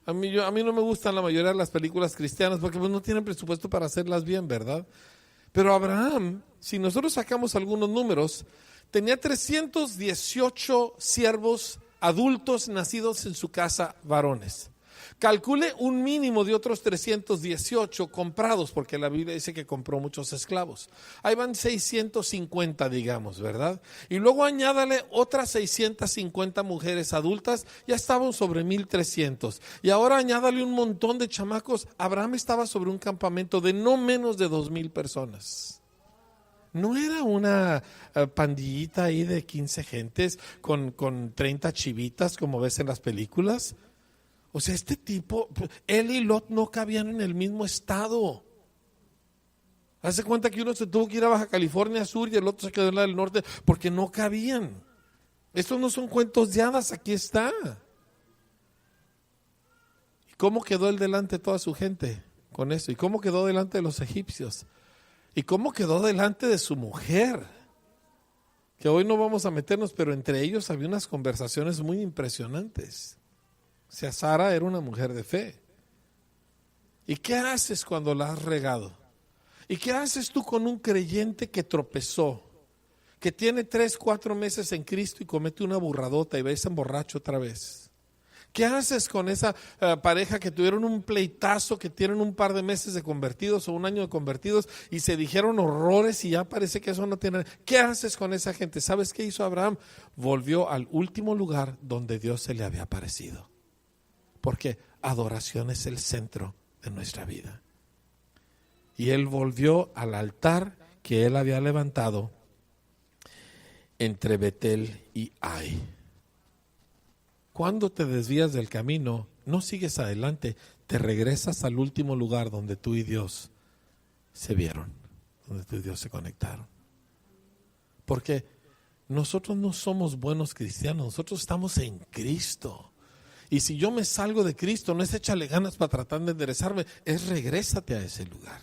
A mí no me gustan la mayoría de las películas cristianas porque pues no tienen presupuesto para hacerlas bien, ¿verdad? Pero Abraham, si nosotros sacamos algunos números, tenía 318 siervos adultos nacidos en su casa, varones. Calcule un mínimo de otros 318 comprados, porque la Biblia dice que compró muchos esclavos. Ahí van 650, digamos, ¿verdad? Y luego añádale otras 650 mujeres adultas, ya estaban sobre 1300. Y ahora añádale un montón de chamacos. Abraham estaba sobre un campamento de no menos de 2000 personas. No era una pandillita ahí de 15 gentes con 30 chivitas como ves en las películas. O sea, este tipo, él y Lot no cabían en el mismo estado. Hace cuenta que uno se tuvo que ir a Baja California Sur y el otro se quedó en la del norte porque no cabían. Estos no son cuentos de hadas, aquí está. ¿Y cómo quedó él delante de toda su gente con eso? ¿Y cómo quedó delante de los egipcios? ¿Y cómo quedó delante de su mujer? Que hoy no vamos a meternos, pero entre ellos había unas conversaciones muy impresionantes. O sea, Sara era una mujer de fe. ¿Y qué haces cuando la has regado? ¿Y qué haces tú con un creyente que tropezó, que tiene 3, 4 meses en Cristo y comete una burradota y ves emborracho otra vez? ¿Qué haces con esa pareja que tuvieron un pleitazo, que tienen un par de meses de convertidos o un año de convertidos y se dijeron horrores y ya parece que eso no tiene? ¿Qué haces con esa gente? ¿Sabes qué hizo Abraham? Volvió al último lugar donde Dios se le había aparecido. Porque adoración es el centro de nuestra vida. Y él volvió al altar que él había levantado entre Betel y Ai. Cuando te desvías del camino, no sigues adelante, te regresas al último lugar donde tú y Dios se vieron, donde tú y Dios se conectaron. Porque nosotros no somos buenos cristianos, nosotros estamos en Cristo. Y si yo me salgo de Cristo, no es échale ganas para tratar de enderezarme, es regrésate a ese lugar,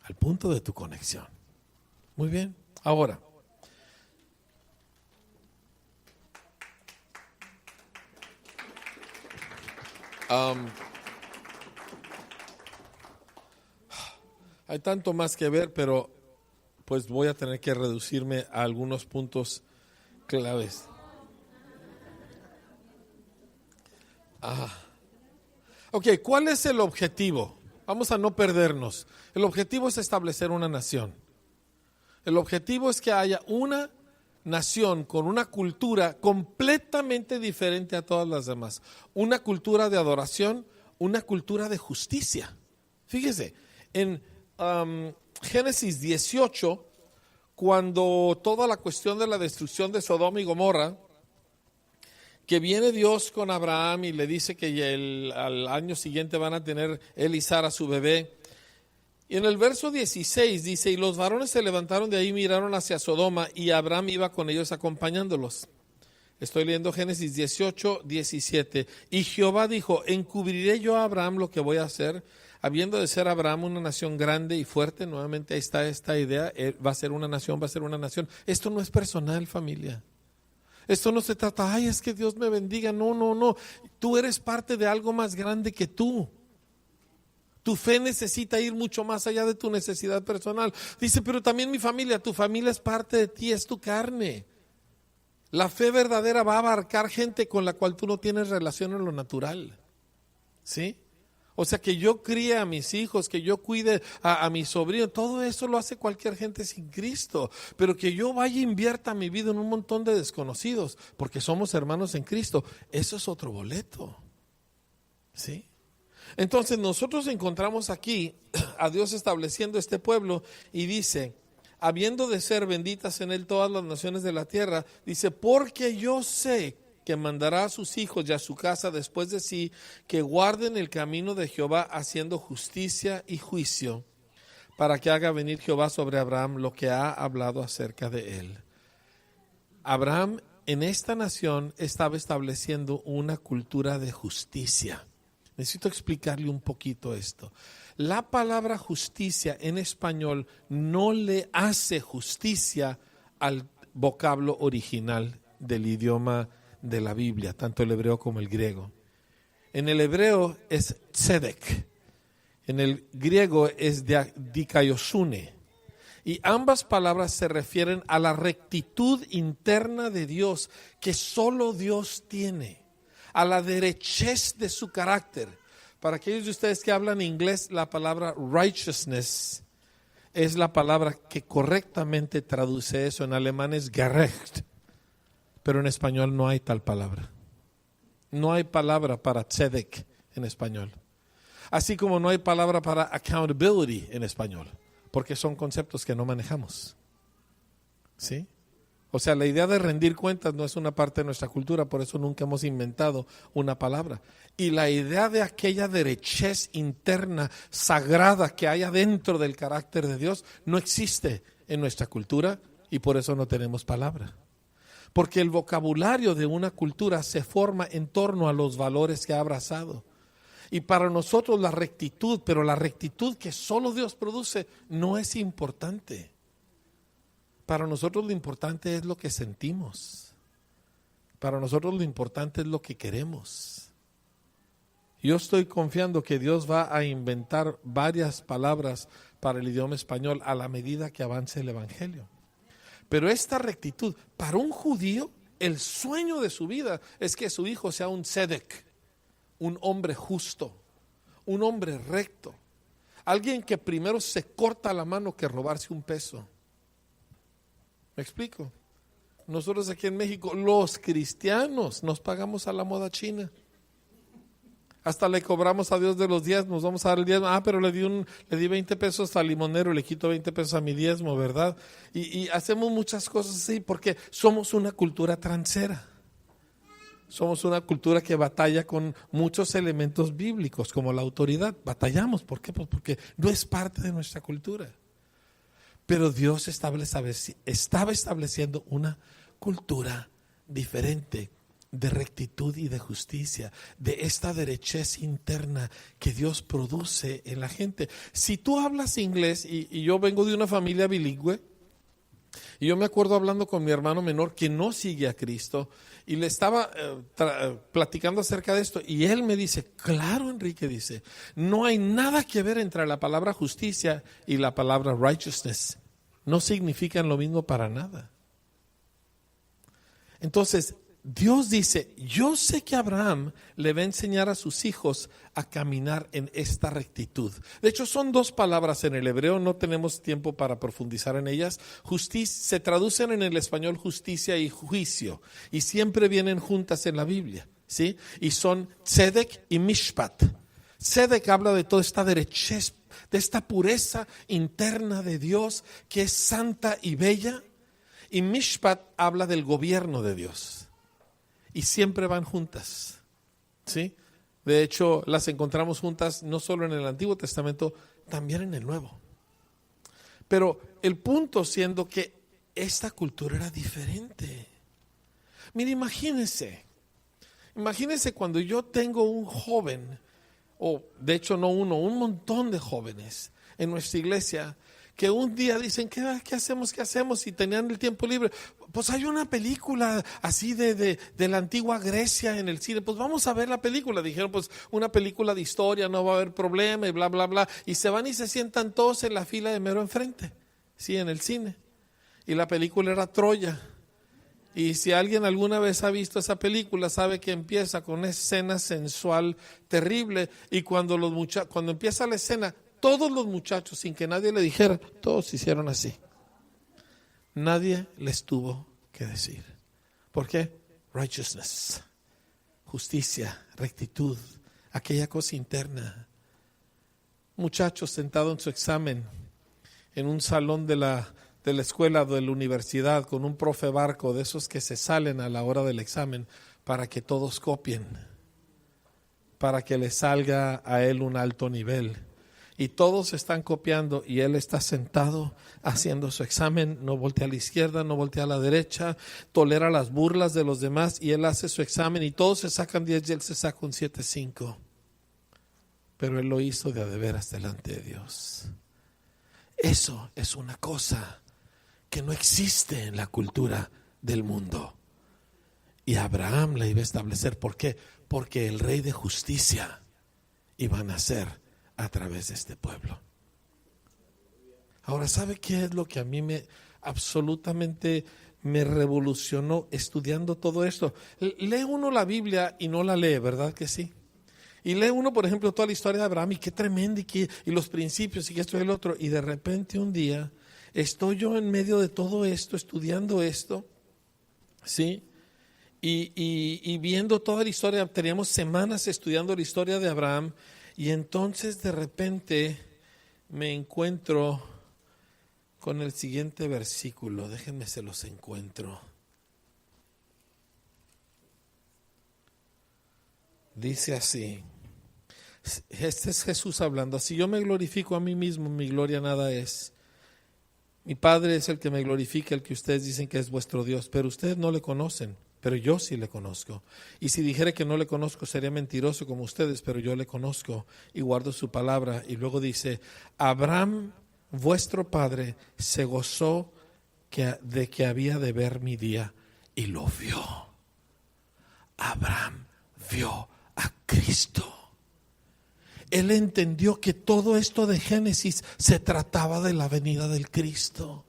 al punto de tu conexión. Muy bien, ahora, hay tanto más que ver, pero pues voy a tener que reducirme a algunos puntos claves. Ok, ¿cuál es el objetivo? Vamos a no perdernos. El objetivo es establecer una nación. El objetivo es que haya una nación con una cultura completamente diferente a todas las demás. Una cultura de adoración, una cultura de justicia. Fíjese, en Génesis 18, cuando toda la cuestión de la destrucción de Sodoma y Gomorra, que viene Dios con Abraham y le dice que al año siguiente van a tener él y Sara su bebé. Y en el verso 16 dice, y los varones se levantaron de ahí, miraron hacia Sodoma y Abraham iba con ellos acompañándolos. Estoy leyendo Génesis 18, 17. Y Jehová dijo, encubriré yo a Abraham lo que voy a hacer, habiendo de ser Abraham una nación grande y fuerte. Nuevamente ahí está esta idea, va a ser una nación, va a ser una nación. Esto no es personal, familia. Esto no se trata, ay, es que Dios me bendiga. No, no, no. Tú eres parte de algo más grande que tú. Tu fe necesita ir mucho más allá de tu necesidad personal. Dice, pero también mi familia, tu familia es parte de ti, es tu carne. La fe verdadera va a abarcar gente con la cual tú no tienes relación en lo natural. ¿Sí? O sea, que yo críe a mis hijos, que yo cuide a mi sobrino, todo eso lo hace cualquier gente sin Cristo. Pero que yo vaya e invierta mi vida en un montón de desconocidos, porque somos hermanos en Cristo, eso es otro boleto. ¿Sí? Entonces nosotros encontramos aquí a Dios estableciendo este pueblo y dice, habiendo de ser benditas en él todas las naciones de la tierra, dice, porque yo sé que mandará a sus hijos y a su casa después de sí, que guarden el camino de Jehová haciendo justicia y juicio, para que haga venir Jehová sobre Abraham lo que ha hablado acerca de él. Abraham en esta nación estaba estableciendo una cultura de justicia. Necesito explicarle un poquito esto. La palabra justicia en español no le hace justicia al vocablo original del idioma de la Biblia, tanto el hebreo como el griego. En el hebreo es tzedek, en el griego es dikaiosune, y ambas palabras se refieren a la rectitud interna de Dios que solo Dios tiene, a la derechez de su carácter. Para aquellos de ustedes que hablan inglés, la palabra righteousness es la palabra que correctamente traduce eso. En alemán es gerecht, pero en español no hay tal palabra. No hay palabra para tzedek en español. Así como no hay palabra para accountability en español, porque son conceptos que no manejamos. ¿Sí? O sea, la idea de rendir cuentas no es una parte de nuestra cultura, por eso nunca hemos inventado una palabra. Y la idea de aquella derechez interna, sagrada que hay adentro del carácter de Dios, no existe en nuestra cultura y por eso no tenemos palabra. Porque el vocabulario de una cultura se forma en torno a los valores que ha abrazado. Y para nosotros la rectitud, pero la rectitud que solo Dios produce, no es importante. Para nosotros lo importante es lo que sentimos. Para nosotros lo importante es lo que queremos. Yo estoy confiando que Dios va a inventar varias palabras para el idioma español a la medida que avance el evangelio. Pero esta rectitud, para un judío, el sueño de su vida es que su hijo sea un tzedek, un hombre justo, un hombre recto, alguien que primero se corta la mano que robarse un peso. ¿Me explico? Nosotros aquí en México, los cristianos, nos pagamos a la moda china. Hasta le cobramos a Dios de los diezmos, vamos a dar el diezmo. Pero le di 20 pesos al limonero, le quito 20 pesos a mi diezmo, ¿verdad? Y hacemos muchas cosas así porque somos una cultura transera. Somos una cultura que batalla con muchos elementos bíblicos, como la autoridad. Batallamos, ¿por qué? Pues porque no es parte de nuestra cultura. Pero Dios estaba estableciendo una cultura diferente de rectitud y de justicia, de esta derechez interna que Dios produce en la gente. Si tú hablas inglés, y yo vengo de una familia bilingüe, y yo me acuerdo hablando con mi hermano menor que no sigue a Cristo, y le estaba platicando acerca de esto, y él me dice, claro, Enrique, dice, no hay nada que ver entre la palabra justicia y la palabra righteousness. No significan lo mismo para nada. Entonces, Dios dice, yo sé que Abraham le va a enseñar a sus hijos a caminar en esta rectitud. De hecho, son dos palabras en el hebreo, no tenemos tiempo para profundizar en ellas. Se traducen en el español justicia y juicio, y siempre vienen juntas en la Biblia, ¿sí? Y son tzedek y mishpat. Tzedek habla de toda esta derechez, de esta pureza interna de Dios que es santa y bella, y mishpat habla del gobierno de Dios. Y siempre van juntas, ¿sí? De hecho, las encontramos juntas no solo en el Antiguo Testamento, también en el Nuevo. Pero el punto siendo que esta cultura era diferente. Mire, imagínense cuando yo tengo un joven, o de hecho no uno, un montón de jóvenes en nuestra iglesia, que un día dicen, ¿qué hacemos? ¿Qué hacemos? Y tenían el tiempo libre. Pues hay una película así de la antigua Grecia en el cine. Pues vamos a ver la película. Dijeron, pues una película de historia, no va a haber problema y bla, bla, bla. Y se van y se sientan todos en la fila de mero enfrente, sí, en el cine. Y la película era Troya. Y si alguien alguna vez ha visto esa película, sabe que empieza con una escena sensual terrible. Y cuando empieza la escena, todos los muchachos, sin que nadie le dijera, todos hicieron así. Nadie les tuvo que decir. ¿Por qué? Righteousness, justicia, rectitud, aquella cosa interna. Muchacho sentado en su examen, en un salón de la escuela, de la universidad, con un profe barco, de esos que se salen a la hora del examen, para que todos copien, para que le salga a él un alto nivel. Y todos están copiando y él está sentado haciendo su examen, no voltea a la izquierda, no voltea a la derecha, tolera las burlas de los demás y él hace su examen y todos se sacan 10 y él se saca un 7.5. Pero él lo hizo de a de veras delante de Dios. Eso es una cosa que no existe en la cultura del mundo. Y Abraham la iba a establecer. ¿Por qué? Porque el rey de justicia iba a nacer a través de este pueblo. Ahora, ¿sabe qué es lo que a mí absolutamente me revolucionó estudiando todo esto? Lee uno la Biblia y no la lee, ¿verdad que sí? Y lee uno, por ejemplo, toda la historia de Abraham y qué tremendo y los principios y que esto y el otro. Y de repente un día estoy yo en medio de todo esto, estudiando esto, ¿sí? Y viendo toda la historia. Teníamos semanas estudiando la historia de Abraham. Y entonces de repente me encuentro con el siguiente versículo. Déjenme se los encuentro. Dice así. Este es Jesús hablando. Si yo me glorifico a mí mismo, mi gloria nada es. Mi Padre es el que me glorifica, el que ustedes dicen que es vuestro Dios, pero ustedes no le conocen. Pero yo sí le conozco. Y si dijera que no le conozco, sería mentiroso como ustedes, pero yo le conozco y guardo su palabra. Y luego dice, Abraham, vuestro padre, se gozó de que había de ver mi día y lo vio. Abraham vio a Cristo. Él entendió que todo esto de Génesis se trataba de la venida del Cristo.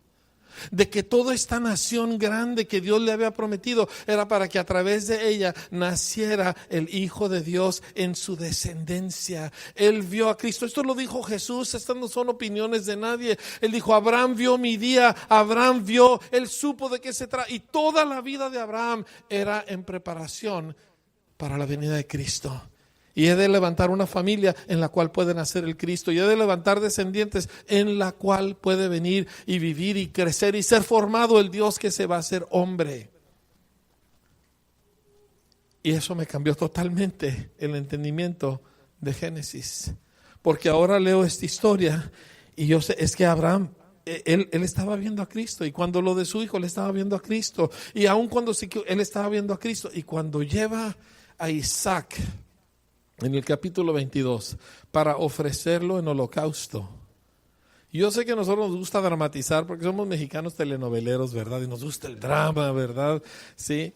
De que toda esta nación grande que Dios le había prometido era para que a través de ella naciera el Hijo de Dios en su descendencia. Él vio a Cristo. Esto lo dijo Jesús. Estas no son opiniones de nadie. Él dijo, Abraham vio mi día. Abraham vio, él supo de qué se trata. Y toda la vida de Abraham era en preparación para la venida de Cristo. Y he de levantar una familia en la cual puede nacer el Cristo. Y he de levantar descendientes en la cual puede venir y vivir y crecer y ser formado el Dios que se va a hacer hombre. Y eso me cambió totalmente el entendimiento de Génesis. Porque ahora leo esta historia y yo sé, es que Abraham, él estaba viendo a Cristo. Y cuando lo de su hijo, él estaba viendo a Cristo. Y aun cuando él estaba viendo a Cristo. Y cuando lleva a Isaac en el capítulo 22 para ofrecerlo en holocausto. Yo sé que a nosotros nos gusta dramatizar porque somos mexicanos telenoveleros, ¿verdad? Y nos gusta el drama, ¿verdad? Sí.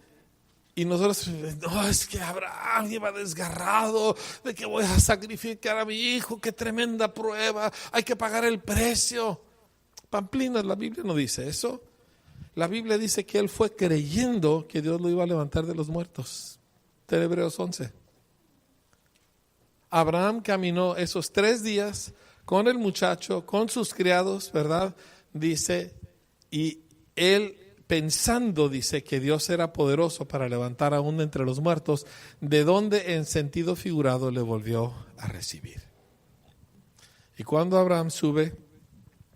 Y nosotros, no, es que Abraham iba desgarrado de que voy a sacrificar a mi hijo, qué tremenda prueba, hay que pagar el precio. Pamplinas, la Biblia no dice eso. La Biblia dice que él fue creyendo que Dios lo iba a levantar de los muertos. De Hebreos 11. Abraham caminó esos 3 días con el muchacho, con sus criados, ¿verdad? Dice, y él pensando, dice, que Dios era poderoso para levantar aún entre los muertos, de donde en sentido figurado le volvió a recibir. Y cuando Abraham sube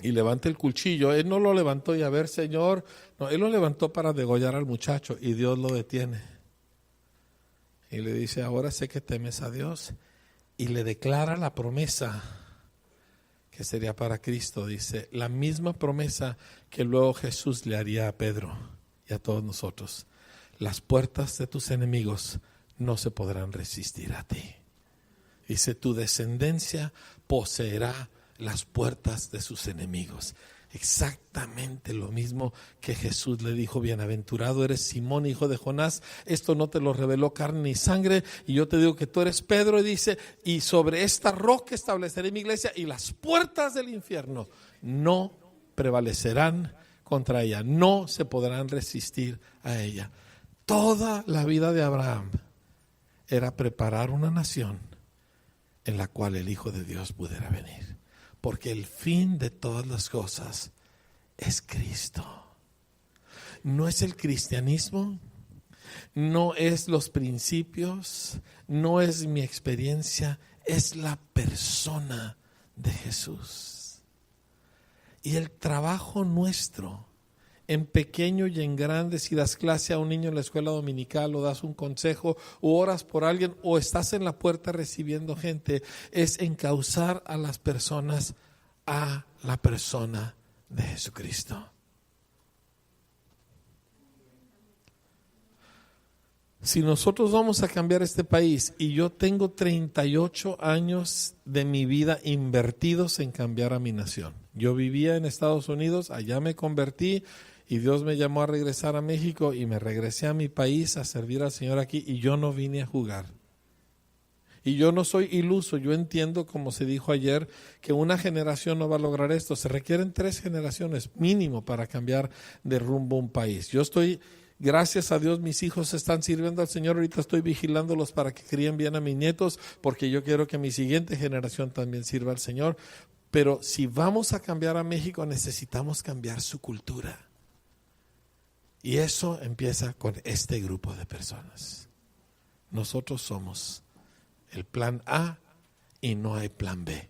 y levanta el cuchillo, él no lo levantó y a ver, Señor, no, él lo levantó para degollar al muchacho y Dios lo detiene. Y le dice, ahora sé que temes a Dios. Y le declara la promesa que sería para Cristo, dice, la misma promesa que luego Jesús le haría a Pedro y a todos nosotros. las puertas de tus enemigos no se podrán resistir a ti. Dice, tu descendencia poseerá las puertas de sus enemigos. Exactamente lo mismo que Jesús le dijo: bienaventurado eres Simón, hijo de Jonás, esto no te lo reveló carne ni sangre, y yo te digo que tú eres Pedro. Y dice, y sobre esta roca estableceré mi iglesia, y las puertas del infierno no prevalecerán contra ella, no se podrán resistir a ella. Toda la vida de Abraham era preparar una nación en la cual el Hijo de Dios pudiera venir. Porque el fin de todas las cosas es Cristo. No es el cristianismo, no es los principios, no es mi experiencia, es la persona de Jesús. Y el trabajo nuestro, en pequeño y en grande, si das clase a un niño en la escuela dominical, o das un consejo, o oras por alguien, o estás en la puerta recibiendo gente, es encauzar a las personas a la persona de Jesucristo. Si nosotros vamos a cambiar este país, y yo tengo 38 años de mi vida invertidos en cambiar a mi nación. Yo vivía en Estados Unidos, allá me convertí, y Dios me llamó a regresar a México, y me regresé a mi país a servir al Señor aquí, y yo no vine a jugar. Y yo no soy iluso, yo entiendo, como se dijo ayer, que una generación no va a lograr esto. Se requieren 3 generaciones mínimo para cambiar de rumbo un país. Yo estoy, gracias a Dios, mis hijos están sirviendo al Señor. Ahorita estoy vigilándolos para que críen bien a mis nietos, porque yo quiero que mi siguiente generación también sirva al Señor. Pero si vamos a cambiar a México, necesitamos cambiar su cultura. Y eso empieza con este grupo de personas. Nosotros somos el plan A y no hay plan B.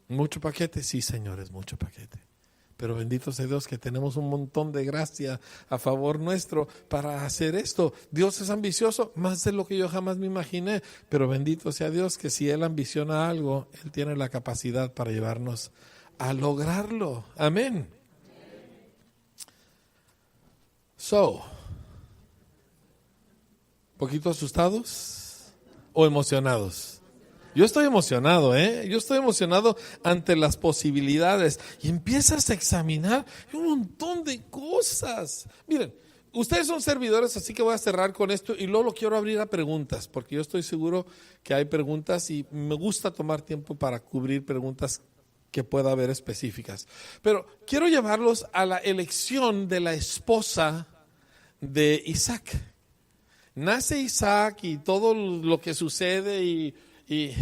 ¿Mucho paquete? Sí, señores, mucho paquete. Pero bendito sea Dios que tenemos un montón de gracia a favor nuestro para hacer esto. Dios es ambicioso, más de lo que yo jamás me imaginé. Pero bendito sea Dios que si Él ambiciona algo, Él tiene la capacidad para llevarnos a lograrlo. Amén. ¿Poquito asustados o emocionados? Yo estoy emocionado, Yo estoy emocionado ante las posibilidades. Y empiezas a examinar un montón de cosas. Miren, ustedes son servidores, así que voy a cerrar con esto y luego lo quiero abrir a preguntas, porque yo estoy seguro que hay preguntas y me gusta tomar tiempo para cubrir preguntas que pueda haber específicas. Pero quiero llevarlos a la elección de la esposa de Isaac. Nace Isaac y todo lo que sucede y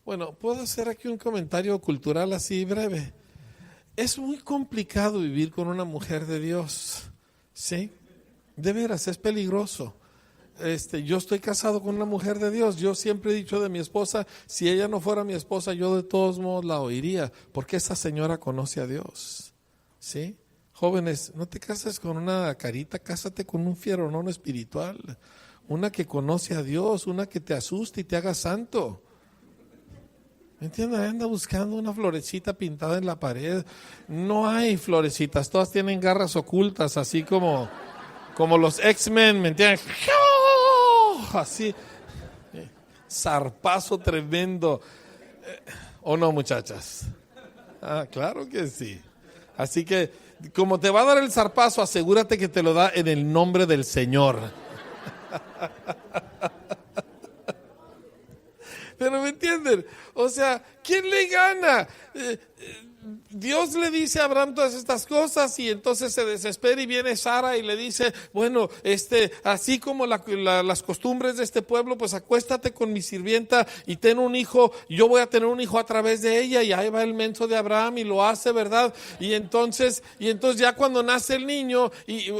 bueno, puedo hacer aquí un comentario cultural así breve. Es muy complicado vivir con una mujer de Dios, ¿sí? De veras, es peligroso. Yo estoy casado con una mujer de Dios. Yo siempre he dicho de mi esposa, si ella no fuera mi esposa, yo de todos modos la oiría, porque esa señora conoce a Dios, ¿sí? Jóvenes, no te cases con una carita, cásate con un fieronón espiritual, una que conoce a Dios, una que te asuste y te haga santo. ¿Me entiendes? Anda buscando una florecita pintada en la pared. No hay florecitas, todas tienen garras ocultas, así como los X-Men, ¿me entiendes? Así, zarpazo tremendo. ¿O no, muchachas? Ah, claro que sí. Así que, como te va a dar el zarpazo, asegúrate que te lo da en el nombre del Señor. Pero ¿me entienden? O sea, ¿quién le gana? Dios le dice a Abraham todas estas cosas y entonces se desespera y viene Sara y le dice, bueno, así como las costumbres de este pueblo, pues acuéstate con mi sirvienta y ten un hijo, yo voy a tener un hijo a través de ella. Y ahí va el menso de Abraham y lo hace, ¿verdad? Y entonces ya cuando nace el niño,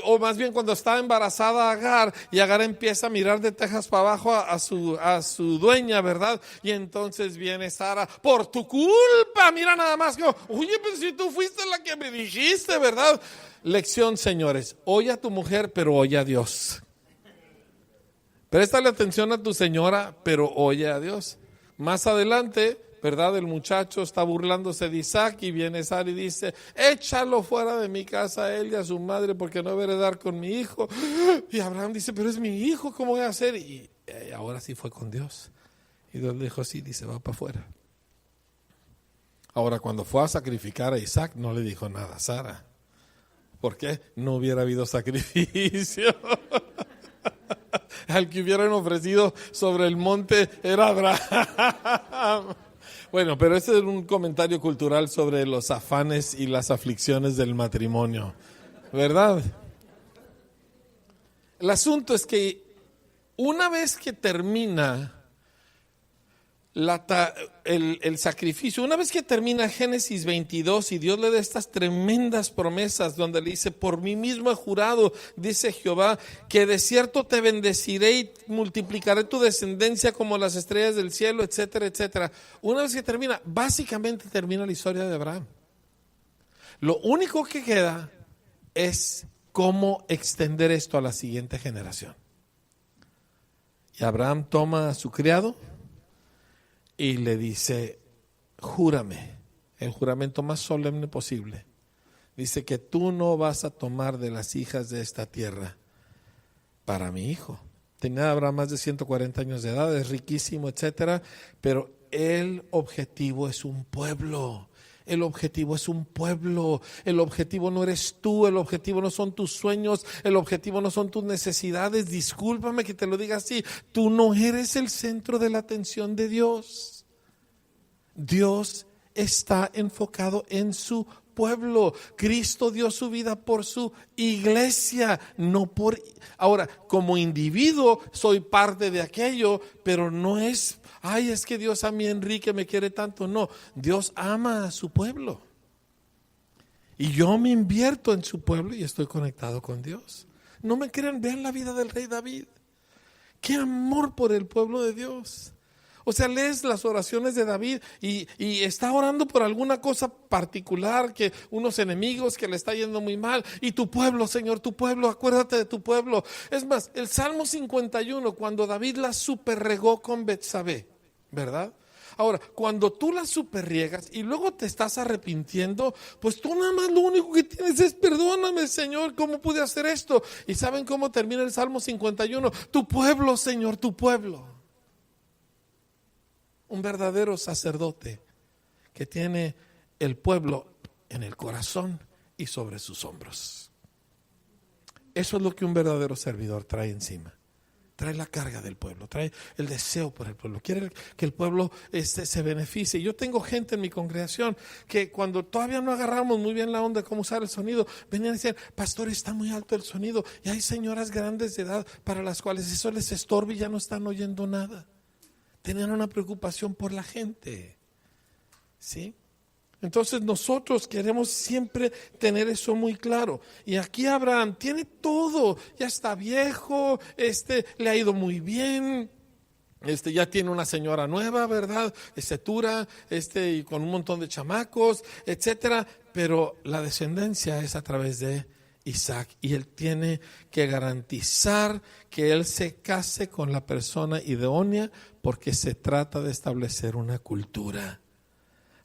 o más bien cuando está embarazada Agar, y Agar empieza a mirar de tejas para abajo a su dueña, ¿verdad? Y entonces viene Sara, por tu culpa, mira nada más, oye, pues si tú fuiste la que me dijiste, ¿verdad? Lección, señores, oye a tu mujer, pero oye a Dios. Préstale atención a tu señora, pero oye a Dios. Más adelante, ¿verdad? El muchacho está burlándose de Isaac y viene Sara y dice, échalo fuera de mi casa a él y a su madre porque no voy a heredar con mi hijo. Y Abraham dice, pero es mi hijo, ¿cómo voy a hacer? Y ahora sí fue con Dios. Y Dios le dijo, sí, dice, va para afuera. Ahora, cuando fue a sacrificar a Isaac, no le dijo nada a Sara. ¿Por qué? No hubiera habido sacrificio. Al que hubieran ofrecido sobre el monte era Abraham. Bueno, pero ese es un comentario cultural sobre los afanes y las aflicciones del matrimonio, ¿verdad? El asunto es que una vez que termina el sacrificio, una vez que termina Génesis 22 y Dios le da estas tremendas promesas donde le dice, por mí mismo he jurado, dice Jehová, que de cierto te bendeciré y multiplicaré tu descendencia como las estrellas del cielo, etcétera, etcétera. Una vez que termina, básicamente termina la historia de Abraham. Lo único que queda es cómo extender esto a la siguiente generación. Y Abraham toma a su criado y le dice, júrame, el juramento más solemne posible. Dice que tú no vas a tomar de las hijas de esta tierra para mi hijo. Tenía Abraham más de 140 años de edad, es riquísimo, etcétera, pero el objetivo es un pueblo. El objetivo es un pueblo, el objetivo no eres tú, el objetivo no son tus sueños, el objetivo no son tus necesidades. Discúlpame que te lo diga así, tú no eres el centro de la atención de Dios. Dios está enfocado en su pueblo. Cristo dio su vida por su iglesia, no por... Ahora, como individuo soy parte de aquello, pero no es... Ay, es que Dios a mí, Enrique, me quiere tanto. No, Dios ama a su pueblo. Y yo me invierto en su pueblo y estoy conectado con Dios. No me crean, vean la vida del rey David. Qué amor por el pueblo de Dios. O sea, lees las oraciones de David y está orando por alguna cosa particular, que unos enemigos que le está yendo muy mal. Y tu pueblo, Señor, tu pueblo, acuérdate de tu pueblo. Es más, el Salmo 51, cuando David la superregó con Betsabé, ¿verdad? Ahora, cuando tú la superriegas y luego te estás arrepintiendo, pues tú nada más lo único que tienes es perdóname, Señor, ¿cómo pude hacer esto? ¿Y saben cómo termina el Salmo 51? Tu pueblo, Señor, tu pueblo. Un verdadero sacerdote que tiene el pueblo en el corazón y sobre sus hombros. Eso es lo que un verdadero servidor trae encima. Trae la carga del pueblo, trae el deseo por el pueblo, quiere que el pueblo se beneficie. Yo tengo gente en mi congregación que cuando todavía no agarramos muy bien la onda de cómo usar el sonido, venían a decir, pastor, está muy alto el sonido, y hay señoras grandes de edad para las cuales eso les estorba y ya no están oyendo nada. Tenían una preocupación por la gente, ¿sí? Entonces nosotros queremos siempre tener eso muy claro. Y aquí Abraham tiene todo, ya está viejo, le ha ido muy bien, ya tiene una señora nueva, ¿verdad? Tura, y con un montón de chamacos, etcétera. Pero la descendencia es a través de Isaac, y él tiene que garantizar que él se case con la persona idónea, porque se trata de establecer una cultura.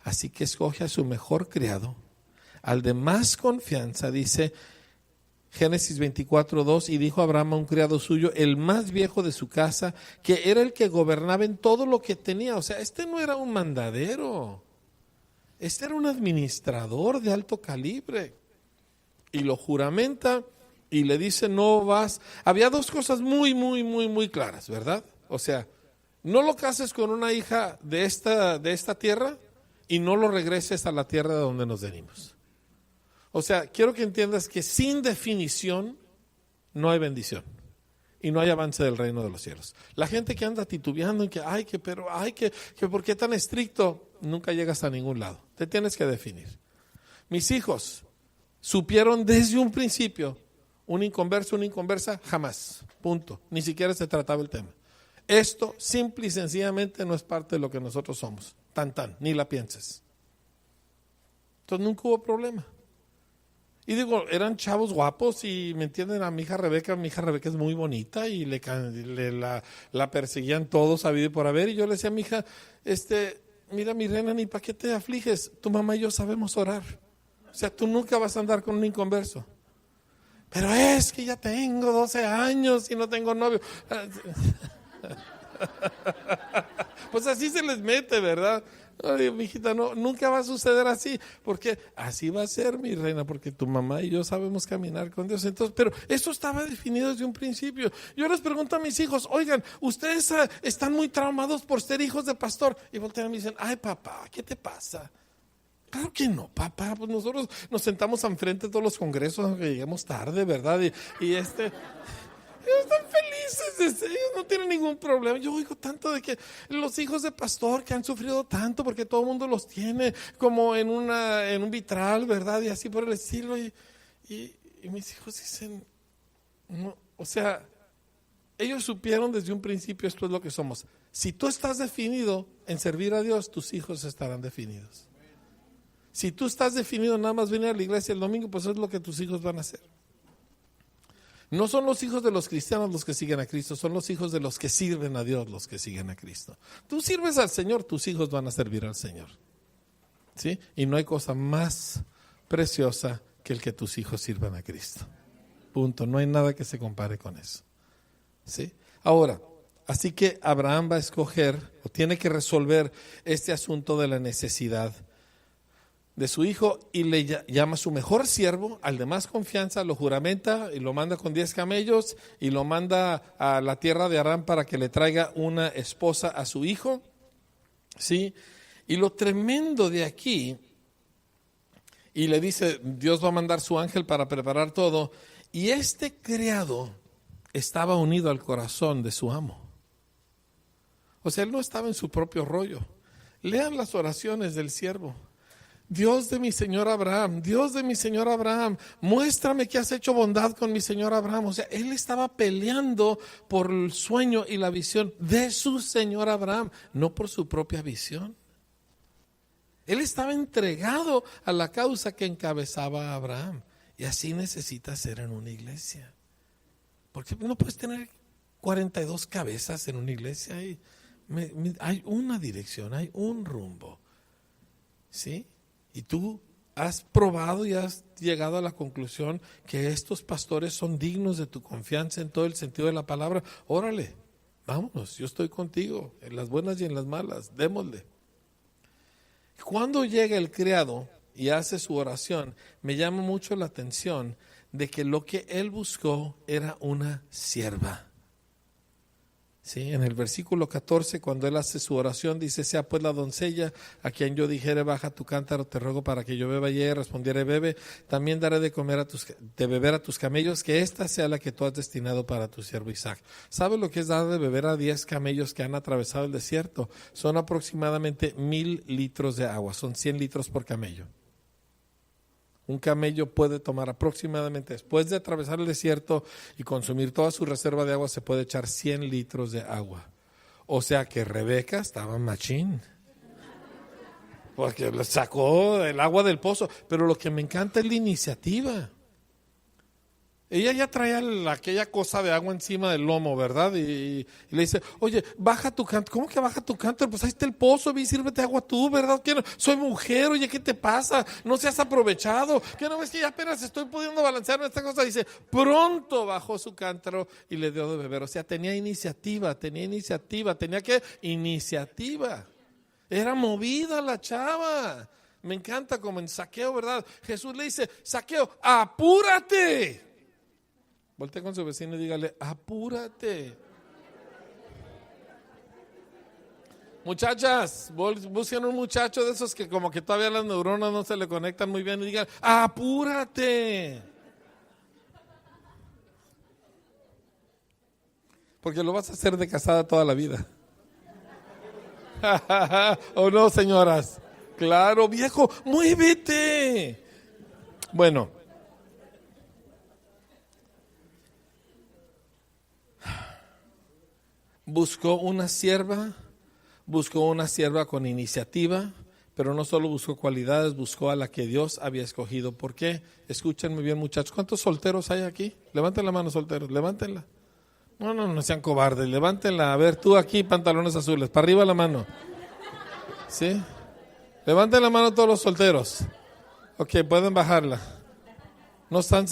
Así que escoge a su mejor criado, al de más confianza, dice Génesis 24:2, y dijo Abraham a un criado suyo, el más viejo de su casa, que era el que gobernaba en todo lo que tenía. O sea, no era un mandadero, era un administrador de alto calibre. Y lo juramenta y le dice, no vas. Había dos cosas muy claras, ¿verdad? O sea, no lo cases con una hija de esta tierra y no lo regreses a la tierra de donde nos venimos. O sea, quiero que entiendas que sin definición no hay bendición y no hay avance del reino de los cielos. La gente que anda titubeando en que ¿por qué tan estricto? Nunca llegas a ningún lado. Te tienes que definir. Mis hijos supieron desde un principio, un inconverso, una inconversa, jamás, punto. Ni siquiera se trataba el tema. Esto simple y sencillamente no es parte de lo que nosotros somos. Ni la pienses. Entonces nunca hubo problema. Y digo, eran chavos guapos y me entienden, a mi hija Rebeca es muy bonita y la perseguían todos, habido y por haber. Y yo le decía a mi hija, mira mi reina, ni para qué te afliges, tu mamá y yo sabemos orar. O sea, tú nunca vas a andar con un inconverso. Pero es que ya tengo 12 años y no tengo novio. Pues así se les mete, ¿verdad? Ay, mijita, no, nunca va a suceder así, porque así va a ser, mi reina, porque tu mamá y yo sabemos caminar con Dios. Entonces, pero eso estaba definido desde un principio. Yo les pregunto a mis hijos, oigan, ustedes están muy traumados por ser hijos de pastor, y voltean y me dicen, ay papá, ¿qué te pasa? Claro que no, papá, pues nosotros nos sentamos enfrente de todos los congresos aunque lleguemos tarde, ¿verdad? Y ellos están felices, ellos no tienen ningún problema. Yo oigo tanto de que los hijos de pastor que han sufrido tanto porque todo el mundo los tiene como en un vitral, ¿verdad? Y así por el estilo. Y mis hijos dicen, no, o sea, ellos supieron desde un principio esto es lo que somos. Si tú estás definido en servir a Dios, tus hijos estarán definidos. Si tú estás definido nada más venir a la iglesia el domingo, pues es lo que tus hijos van a hacer. No son los hijos de los cristianos los que siguen a Cristo, son los hijos de los que sirven a Dios los que siguen a Cristo. Tú sirves al Señor, tus hijos van a servir al Señor. ¿Sí? Y no hay cosa más preciosa que el que tus hijos sirvan a Cristo. Punto. No hay nada que se compare con eso. ¿Sí? Ahora, así que Abraham va a escoger o tiene que resolver este asunto de la necesidad de su hijo y le llama a su mejor siervo, al de más confianza, lo juramenta y lo manda con 10 camellos y lo manda a la tierra de Aram para que le traiga una esposa a su hijo. ¿Sí? Y lo tremendo de aquí, y le dice, Dios va a mandar su ángel para preparar todo, y este criado estaba unido al corazón de su amo. O sea, él no estaba en su propio rollo. Lean las oraciones del siervo. Dios de mi señor Abraham, Dios de mi señor Abraham, muéstrame que has hecho bondad con mi señor Abraham. O sea, él estaba peleando por el sueño y la visión de su señor Abraham, no por su propia visión. Él estaba entregado a la causa que encabezaba a Abraham. Y así necesita ser en una iglesia. Porque no puedes tener 42 cabezas en una iglesia. Hay una dirección, hay un rumbo. ¿Sí? Y tú has probado y has llegado a la conclusión que estos pastores son dignos de tu confianza en todo el sentido de la palabra. Órale, vámonos, yo estoy contigo, en las buenas y en las malas, démosle. Cuando llega el criado y hace su oración, me llama mucho la atención de que lo que él buscó era una sierva. Sí, en el versículo 14, cuando él hace su oración, dice, sea pues la doncella a quien yo dijere, baja tu cántaro, te ruego para que yo beba, y ella respondiere, bebe. También daré de comer de beber a tus camellos, que esta sea la que tú has destinado para tu siervo Isaac. ¿Sabes lo que es dar de beber a 10 camellos que han atravesado el desierto? Son aproximadamente 1000 litros de agua, son 100 litros por camello. Un camello puede tomar aproximadamente, después de atravesar el desierto y consumir toda su reserva de agua, se puede echar 100 litros de agua. O sea que Rebeca estaba machín, porque le sacó el agua del pozo. Pero lo que me encanta es la iniciativa. Ella ya traía aquella cosa de agua encima del lomo, ¿verdad? Y le dice, oye, baja tu cántaro. ¿Cómo que baja tu cántaro? Pues ahí está el pozo, ve y sírvete agua tú, ¿verdad? ¿Qué no? Soy mujer, oye, ¿qué te pasa? No seas aprovechado. ¿Qué no ves que ya apenas estoy pudiendo balancear esta cosa? Dice, pronto bajó su cántaro y le dio de beber. O sea, tenía iniciativa. ¿Tenía qué? Iniciativa. Era movida la chava. Me encanta como en Zaqueo, ¿verdad? Jesús le dice, Zaqueo, apúrate. Voltea con su vecino y dígale, apúrate. Muchachas, busquen un muchacho de esos que como que todavía las neuronas no se le conectan muy bien y digan, apúrate. Porque lo vas a hacer de casada toda la vida. ¿O no, señoras? Claro, viejo, muévete. Bueno. Buscó una sierva con iniciativa, pero no solo buscó cualidades, buscó a la que Dios había escogido. ¿Por qué? Escúchenme bien, muchachos. ¿Cuántos solteros hay aquí? Levanten la mano, solteros, levántenla. No sean cobardes, levántenla. A ver, tú aquí, pantalones azules, para arriba la mano. ¿Sí? Levanten la mano todos los solteros. Ok, pueden bajarla. No están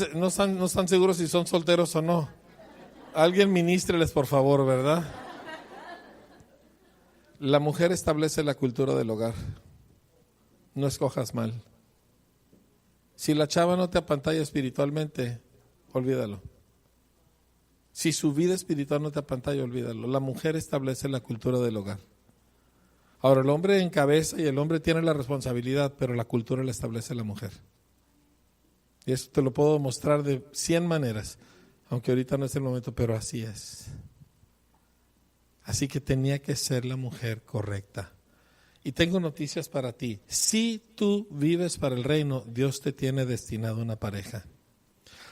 seguros si son solteros o no. Alguien ministreles, por favor, ¿verdad? La mujer establece la cultura del hogar. No escojas mal. Si la chava no te apantalla espiritualmente, olvídalo. Si su vida espiritual no te apantalla, olvídalo. La mujer establece la cultura del hogar. Ahora, el hombre encabeza y el hombre tiene la responsabilidad, pero la cultura la establece la mujer. Y eso te lo puedo mostrar de 100 maneras, aunque ahorita no es el momento, pero así es. Así que tenía que ser la mujer correcta. Y tengo noticias para ti. Si tú vives para el reino, Dios te tiene destinado una pareja.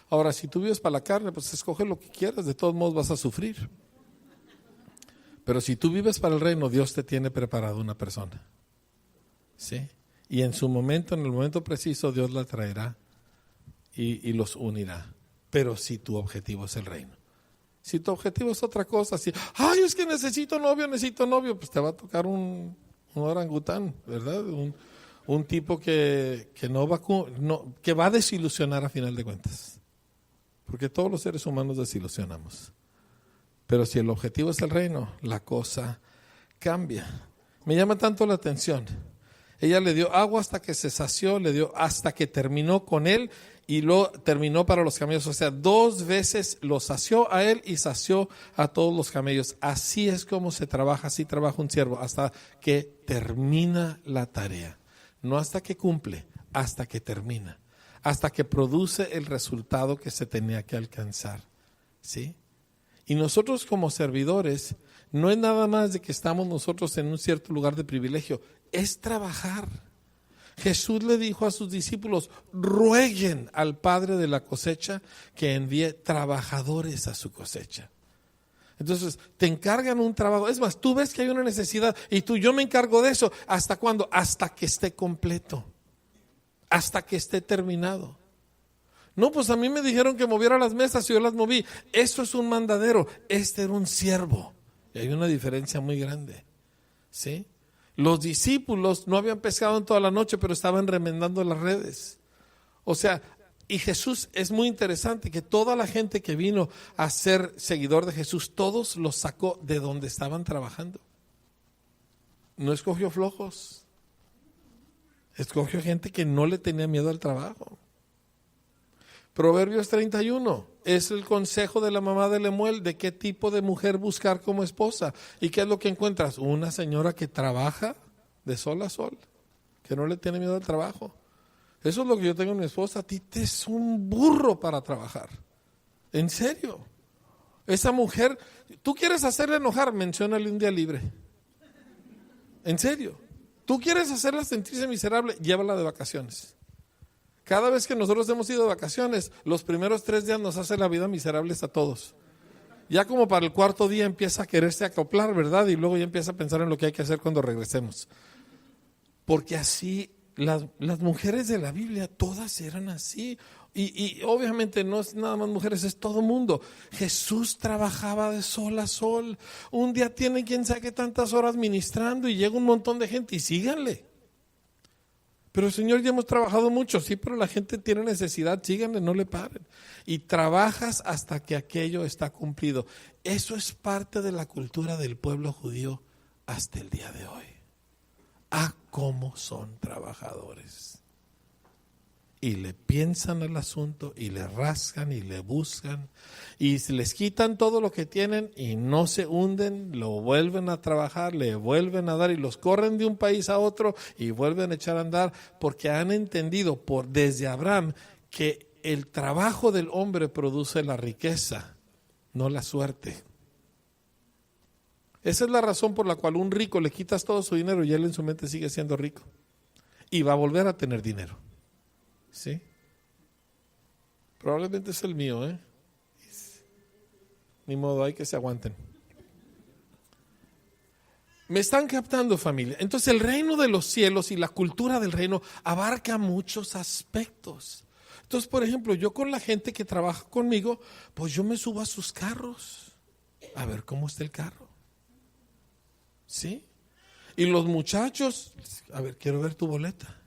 Ahora, si tú vives para la carne, pues escoge lo que quieras, de todos modos vas a sufrir. Pero si tú vives para el reino, Dios te tiene preparado una persona. ¿Sí? Y en su momento, en el momento preciso, Dios la traerá y los unirá. Pero si tu objetivo es el reino. Si tu objetivo es otra cosa, si, ay, es que necesito novio, pues te va a tocar un orangután, ¿verdad? Un tipo que va a desilusionar a final de cuentas. Porque todos los seres humanos desilusionamos. Pero si el objetivo es el reino, la cosa cambia. Me llama tanto la atención. Ella le dio agua hasta que se sació, le dio hasta que terminó con él y luego terminó para los camellos. O sea, 2 veces lo sació a él y sació a todos los camellos. Así es como se trabaja, así trabaja un siervo, hasta que termina la tarea. No hasta que cumple, hasta que termina. Hasta que produce el resultado que se tenía que alcanzar. ¿Sí? Y nosotros como servidores, no es nada más de que estamos nosotros en un cierto lugar de privilegio, es trabajar. Jesús le dijo a sus discípulos, rueguen al Padre de la cosecha que envíe trabajadores a su cosecha. Entonces, te encargan un trabajo. Es más, tú ves que hay una necesidad y yo me encargo de eso. ¿Hasta cuándo? Hasta que esté completo. Hasta que esté terminado. No, pues a mí me dijeron que moviera las mesas y yo las moví. Eso es un mandadero. Este era un siervo. Y hay una diferencia muy grande. ¿Sí? Los discípulos no habían pescado en toda la noche, pero estaban remendando las redes. O sea, y Jesús, es muy interesante que toda la gente que vino a ser seguidor de Jesús, todos los sacó de donde estaban trabajando. No escogió flojos. Escogió gente que no le tenía miedo al trabajo. Proverbios 31 es el consejo de la mamá de Lemuel de qué tipo de mujer buscar como esposa. ¿Y qué es lo que encuentras? Una señora que trabaja de sol a sol, que no le tiene miedo al trabajo. Eso es lo que yo tengo en mi esposa. A ti te es un burro para trabajar. En serio. Esa mujer, tú quieres hacerla enojar, menciónale un día libre. En serio. Tú quieres hacerla sentirse miserable, llévala de vacaciones. Cada vez que nosotros hemos ido de vacaciones, los primeros 3 días nos hace la vida miserables a todos. Ya como para el 4.º día empieza a quererse acoplar, ¿verdad? Y luego ya empieza a pensar en lo que hay que hacer cuando regresemos. Porque así, las mujeres de la Biblia, todas eran así. Y obviamente no es nada más mujeres, es todo mundo. Jesús trabajaba de sol a sol. Un día tiene quién sabe qué tantas horas ministrando y llega un montón de gente y síganle. Pero Señor, ya hemos trabajado mucho, sí, pero la gente tiene necesidad, síganle, no le paren. Y trabajas hasta que aquello está cumplido. Eso es parte de la cultura del pueblo judío hasta el día de hoy. Ah, cómo son trabajadores. Y le piensan al asunto y le rasgan y le buscan y les quitan todo lo que tienen y no se hunden, lo vuelven a trabajar, le vuelven a dar y los corren de un país a otro y vuelven a echar a andar porque han entendido desde Abraham que el trabajo del hombre produce la riqueza, no la suerte. Esa es la razón por la cual un rico le quitas todo su dinero y él en su mente sigue siendo rico y va a volver a tener dinero. ¿Sí? Probablemente es el mío, ¿eh? Ni modo, hay que se aguanten. Me están captando, familia. Entonces el reino de los cielos y la cultura del reino abarca muchos aspectos. Entonces, por ejemplo, yo con la gente que trabaja conmigo, pues yo me subo a sus carros a ver cómo está el carro. ¿Sí? Y los muchachos, a ver, quiero ver tu boleta.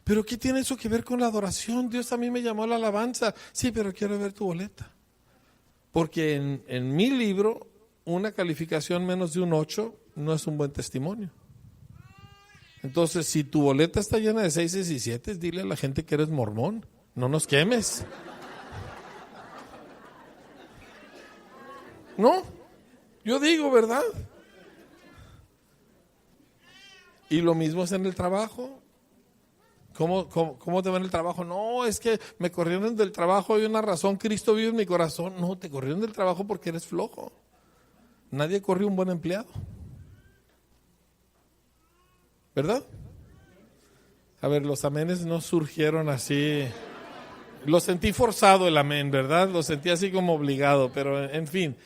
¿Pero qué tiene eso que ver con la adoración? Dios a mí me llamó a la alabanza. Sí, pero quiero ver tu boleta. Porque en mi libro, una calificación menos de un 8 no es un buen testimonio. Entonces, si tu boleta está llena de 6 y 7, dile a la gente que eres mormón. No nos quemes. No, yo digo, ¿verdad? Y lo mismo es en el trabajo. ¿Cómo te va en el trabajo? No, es que me corrieron del trabajo, hay una razón, Cristo vive en mi corazón. No, te corrieron del trabajo porque eres flojo. Nadie corrió un buen empleado. ¿Verdad? A ver, los amenes no surgieron así. Lo sentí forzado el amén, ¿verdad? Lo sentí así como obligado, pero en fin.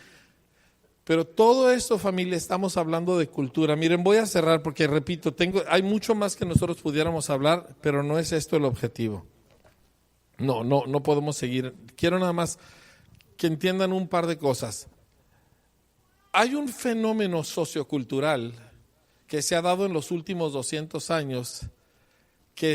Pero todo esto, familia, estamos hablando de cultura. Miren, voy a cerrar porque, repito, hay mucho más que nosotros pudiéramos hablar, pero no es esto el objetivo. No podemos seguir. Quiero nada más que entiendan un par de cosas. Hay un fenómeno sociocultural que se ha dado en los últimos 200 años que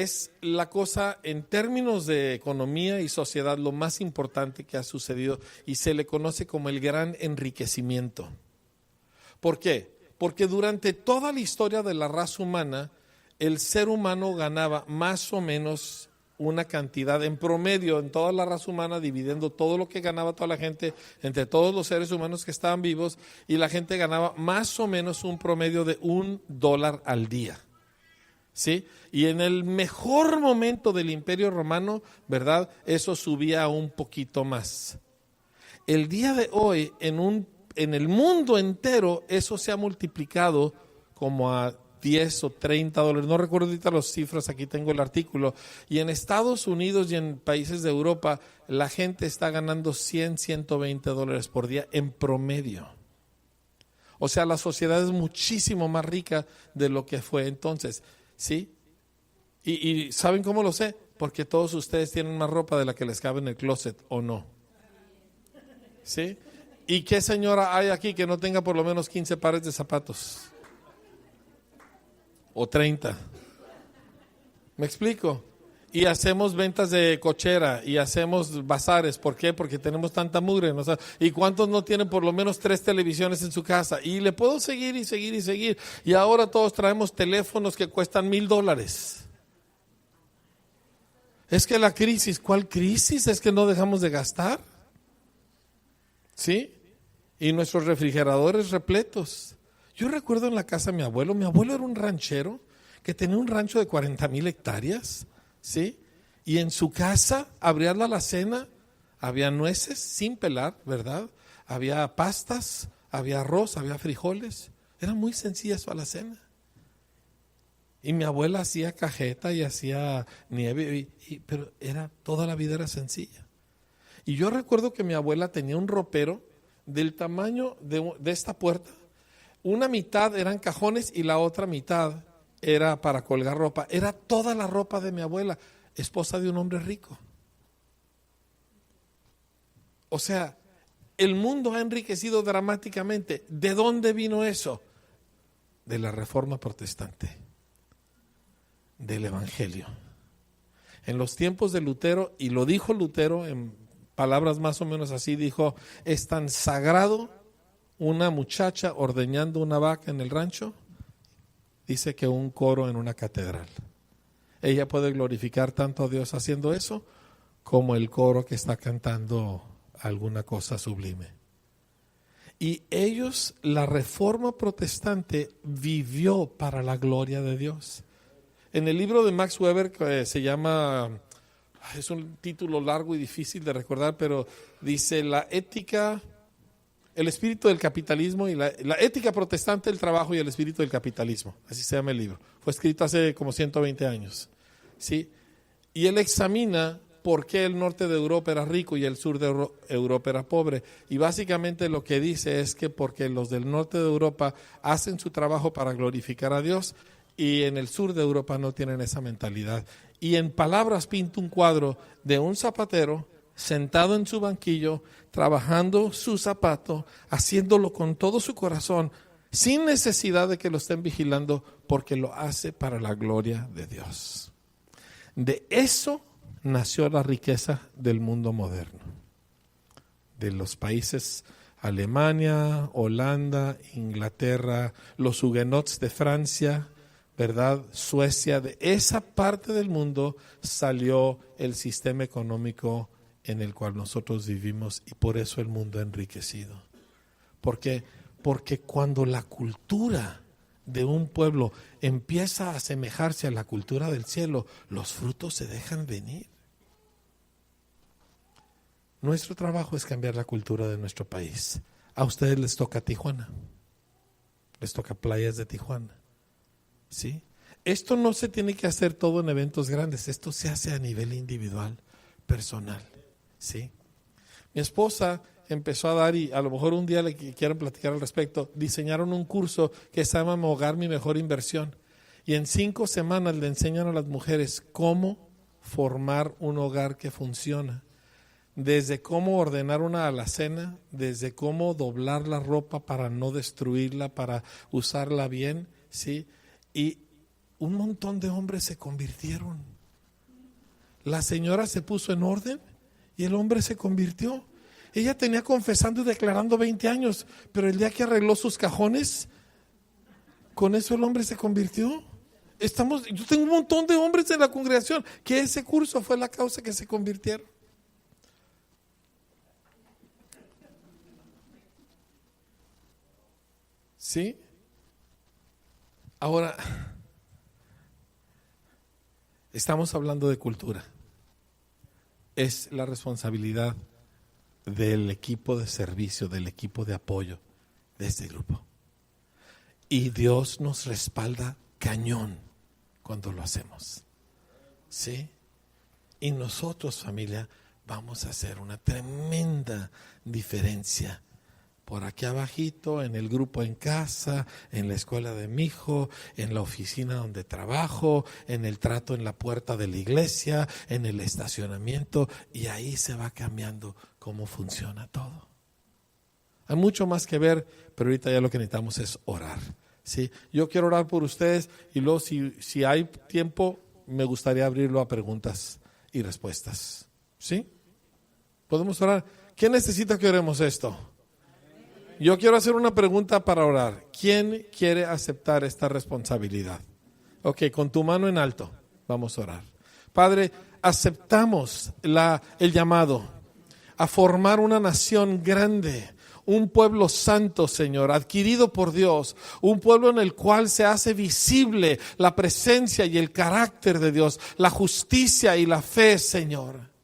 es la cosa en términos de economía y sociedad lo más importante que ha sucedido y se le conoce como el gran enriquecimiento. ¿Por qué? Porque durante toda la historia de la raza humana, el ser humano ganaba más o menos una cantidad en promedio en toda la raza humana, dividiendo todo lo que ganaba toda la gente entre todos los seres humanos que estaban vivos, y la gente ganaba más o menos un promedio de $1 al día. ¿Sí? Y en el mejor momento del Imperio Romano, ¿verdad? Eso subía un poquito más. El día de hoy, en el mundo entero, eso se ha multiplicado como a 10 o 30 dólares. No recuerdo ahorita las cifras, aquí tengo el artículo. Y en Estados Unidos y en países de Europa, la gente está ganando 100, 120 dólares por día en promedio. O sea, la sociedad es muchísimo más rica de lo que fue entonces. ¿Sí? Y ¿saben cómo lo sé? Porque todos ustedes tienen más ropa de la que les cabe en el closet, ¿o no? ¿Sí? ¿Y qué señora hay aquí que no tenga por lo menos 15 pares de zapatos? O 30. ¿Me explico? Y hacemos ventas de cochera y hacemos bazares. ¿Por qué? Porque tenemos tanta mugre, ¿no? ¿Y cuántos no tienen por lo menos 3 televisiones en su casa? Y le puedo seguir y seguir y seguir. Y ahora todos traemos teléfonos que cuestan $1,000. Es que la crisis, ¿cuál crisis? Es que no dejamos de gastar. ¿Sí? Y nuestros refrigeradores repletos. Yo recuerdo en la casa de mi abuelo era un ranchero que tenía un rancho de 40,000 hectáreas. ¿Sí? Y en su casa, abría la alacena, había nueces sin pelar, ¿verdad? Había pastas, había arroz, había frijoles. Era muy sencilla su alacena. Y mi abuela hacía cajeta y hacía nieve, pero toda la vida era sencilla. Y yo recuerdo que mi abuela tenía un ropero del tamaño de esta puerta. Una mitad eran cajones y la otra mitad era para colgar ropa. Era toda la ropa de mi abuela, esposa de un hombre rico. O sea, el mundo ha enriquecido dramáticamente. ¿De dónde vino eso? De la Reforma Protestante, del Evangelio. En los tiempos de Lutero, y lo dijo Lutero en palabras más o menos así, dijo: es tan sagrado una muchacha ordeñando una vaca en el rancho, dice, que un coro en una catedral. Ella puede glorificar tanto a Dios haciendo eso como el coro que está cantando alguna cosa sublime. Y ellos, la Reforma Protestante, vivió para la gloria de Dios. En el libro de Max Weber, que se llama, es un título largo y difícil de recordar, pero dice la ética, el espíritu del capitalismo y la ética protestante del trabajo y el espíritu del capitalismo. Así se llama el libro. Fue escrito hace como 120 años. ¿Sí? Y él examina por qué el norte de Europa era rico y el sur de Europa era pobre. Y básicamente lo que dice es que porque los del norte de Europa hacen su trabajo para glorificar a Dios y en el sur de Europa no tienen esa mentalidad. Y en palabras pinta un cuadro de un zapatero sentado en su banquillo, trabajando su zapato, haciéndolo con todo su corazón, sin necesidad de que lo estén vigilando, porque lo hace para la gloria de Dios. De eso nació la riqueza del mundo moderno, de los países Alemania, Holanda, Inglaterra, los huguenots de Francia, ¿verdad? Suecia. De esa parte del mundo salió el sistema económico en el cual nosotros vivimos, y por eso el mundo ha enriquecido. ¿Por qué? Porque cuando la cultura de un pueblo empieza a asemejarse a la cultura del cielo, los frutos se dejan venir. Nuestro trabajo es cambiar la cultura de nuestro país. A ustedes les toca Tijuana, les toca playas de Tijuana, ¿sí? Esto no se tiene que hacer todo en eventos grandes, esto se hace a nivel individual, personal, ¿sí? Mi esposa empezó a dar, y a lo mejor un día le quiero platicar al respecto, diseñaron un curso que se llama Mi Hogar, Mi Mejor Inversión, y en 5 semanas le enseñan a las mujeres cómo formar un hogar que funciona. Desde cómo ordenar una alacena, desde cómo doblar la ropa para no destruirla, para usarla bien, ¿sí? Y un montón de hombres se convirtieron. La señora se puso en orden y el hombre se convirtió. Ella tenía confesando y declarando 20 años, pero el día que arregló sus cajones, con eso el hombre se convirtió. Yo tengo un montón de hombres en la congregación que ese curso fue la causa que se convirtieron. ¿Sí? Ahora, estamos hablando de cultura. Es la responsabilidad del equipo de servicio, del equipo de apoyo de este grupo. Y Dios nos respalda cañón cuando lo hacemos. ¿Sí? Y nosotros, familia, vamos a hacer una tremenda diferencia. Por aquí abajito, en el grupo en casa, en la escuela de mi hijo, en la oficina donde trabajo, en el trato en la puerta de la iglesia, en el estacionamiento, y ahí se va cambiando cómo funciona todo. Hay mucho más que ver, pero ahorita ya lo que necesitamos es orar, ¿sí? Yo quiero orar por ustedes, y luego si hay tiempo, me gustaría abrirlo a preguntas y respuestas, ¿sí? ¿Podemos orar? ¿Quién necesita que oremos esto? Yo quiero hacer una pregunta para orar. ¿Quién quiere aceptar esta responsabilidad? Ok, con tu mano en alto, vamos a orar. Padre, aceptamos el llamado a formar una nación grande, un pueblo santo, Señor, adquirido por Dios, un pueblo en el cual se hace visible la presencia y el carácter de Dios, la justicia y la fe, Señor.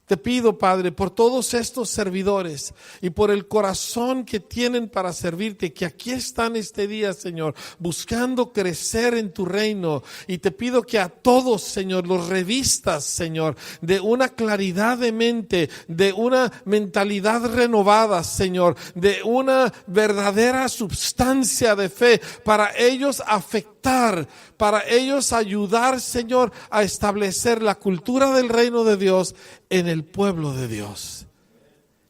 Te pido, Padre, por todos estos servidores y por el corazón que tienen para servirte, que aquí están este día, Señor, buscando crecer en tu reino. Y te pido que a todos, Señor, los revistas, Señor, de una claridad de mente, de una mentalidad renovada, Señor, de una verdadera substancia de fe para ellos afectar, para ellos ayudar, Señor, a establecer la cultura del reino de Dios en el pueblo de Dios.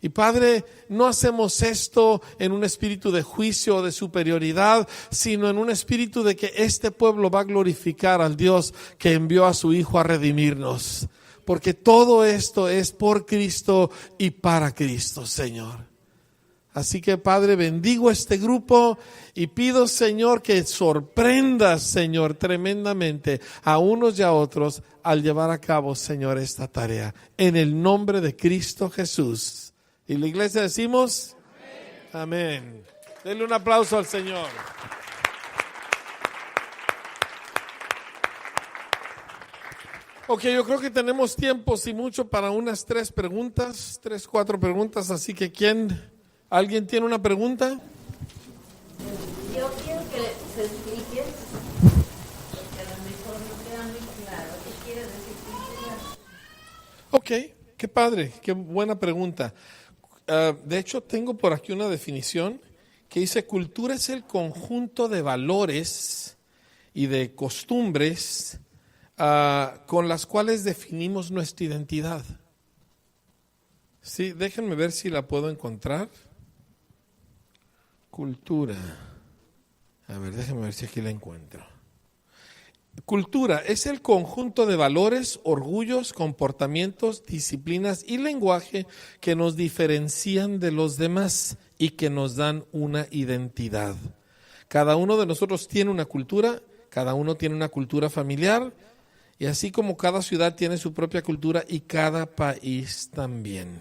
Y Padre, no hacemos esto en un espíritu de juicio o de superioridad, sino en un espíritu de que este pueblo va a glorificar al Dios que envió a su Hijo a redimirnos. Porque todo esto es por Cristo y para Cristo, Señor. Así que, Padre, bendigo este grupo y pido, Señor, que sorprendas, Señor, tremendamente a unos y a otros al llevar a cabo, Señor, esta tarea. En el nombre de Cristo Jesús. Y la iglesia decimos, amén. Denle un aplauso al Señor. Ok, yo creo que tenemos tiempo, si mucho, para unas 3 preguntas, 4 preguntas. Así que, ¿alguien tiene una pregunta?
Yo quiero que se explique, porque a lo mejor no queda muy claro qué quiere decir cultura.
Ok, qué padre, qué buena pregunta. De hecho, tengo por aquí una definición que dice: cultura es el conjunto de valores y de costumbres con las cuales definimos nuestra identidad. Sí, déjenme ver si la puedo encontrar. Cultura. A ver, déjame ver si aquí la encuentro. Cultura es el conjunto de valores, orgullos, comportamientos, disciplinas y lenguaje que nos diferencian de los demás y que nos dan una identidad. Cada uno de nosotros tiene una cultura, cada uno tiene una cultura familiar, y así como cada ciudad tiene su propia cultura y cada país también.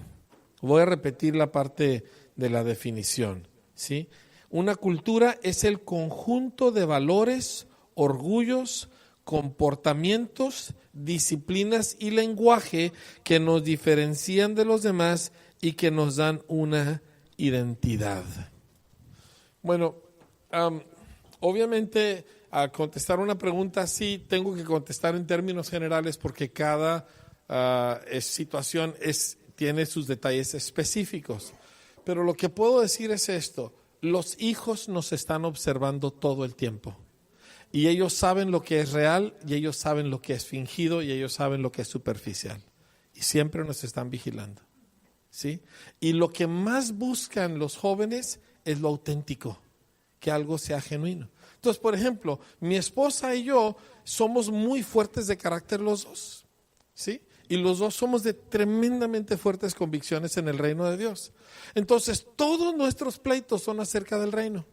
Voy a repetir la parte de la definición, ¿sí? Una cultura es el conjunto de valores, orgullos, comportamientos, disciplinas y lenguaje que nos diferencian de los demás y que nos dan una identidad. Bueno, obviamente al contestar una pregunta así tengo que contestar en términos generales porque cada situación tiene sus detalles específicos. Pero lo que puedo decir es esto: los hijos nos están observando todo el tiempo. Y ellos saben lo que es real, y ellos saben lo que es fingido, y ellos saben lo que es superficial. Y siempre nos están vigilando, ¿sí? Y lo que más buscan los jóvenes es lo auténtico, que algo sea genuino. Entonces, por ejemplo, mi esposa y yo somos muy fuertes de carácter los dos, ¿sí? Y los dos somos de tremendamente fuertes convicciones en el reino de Dios. Entonces, todos nuestros pleitos son acerca del reino.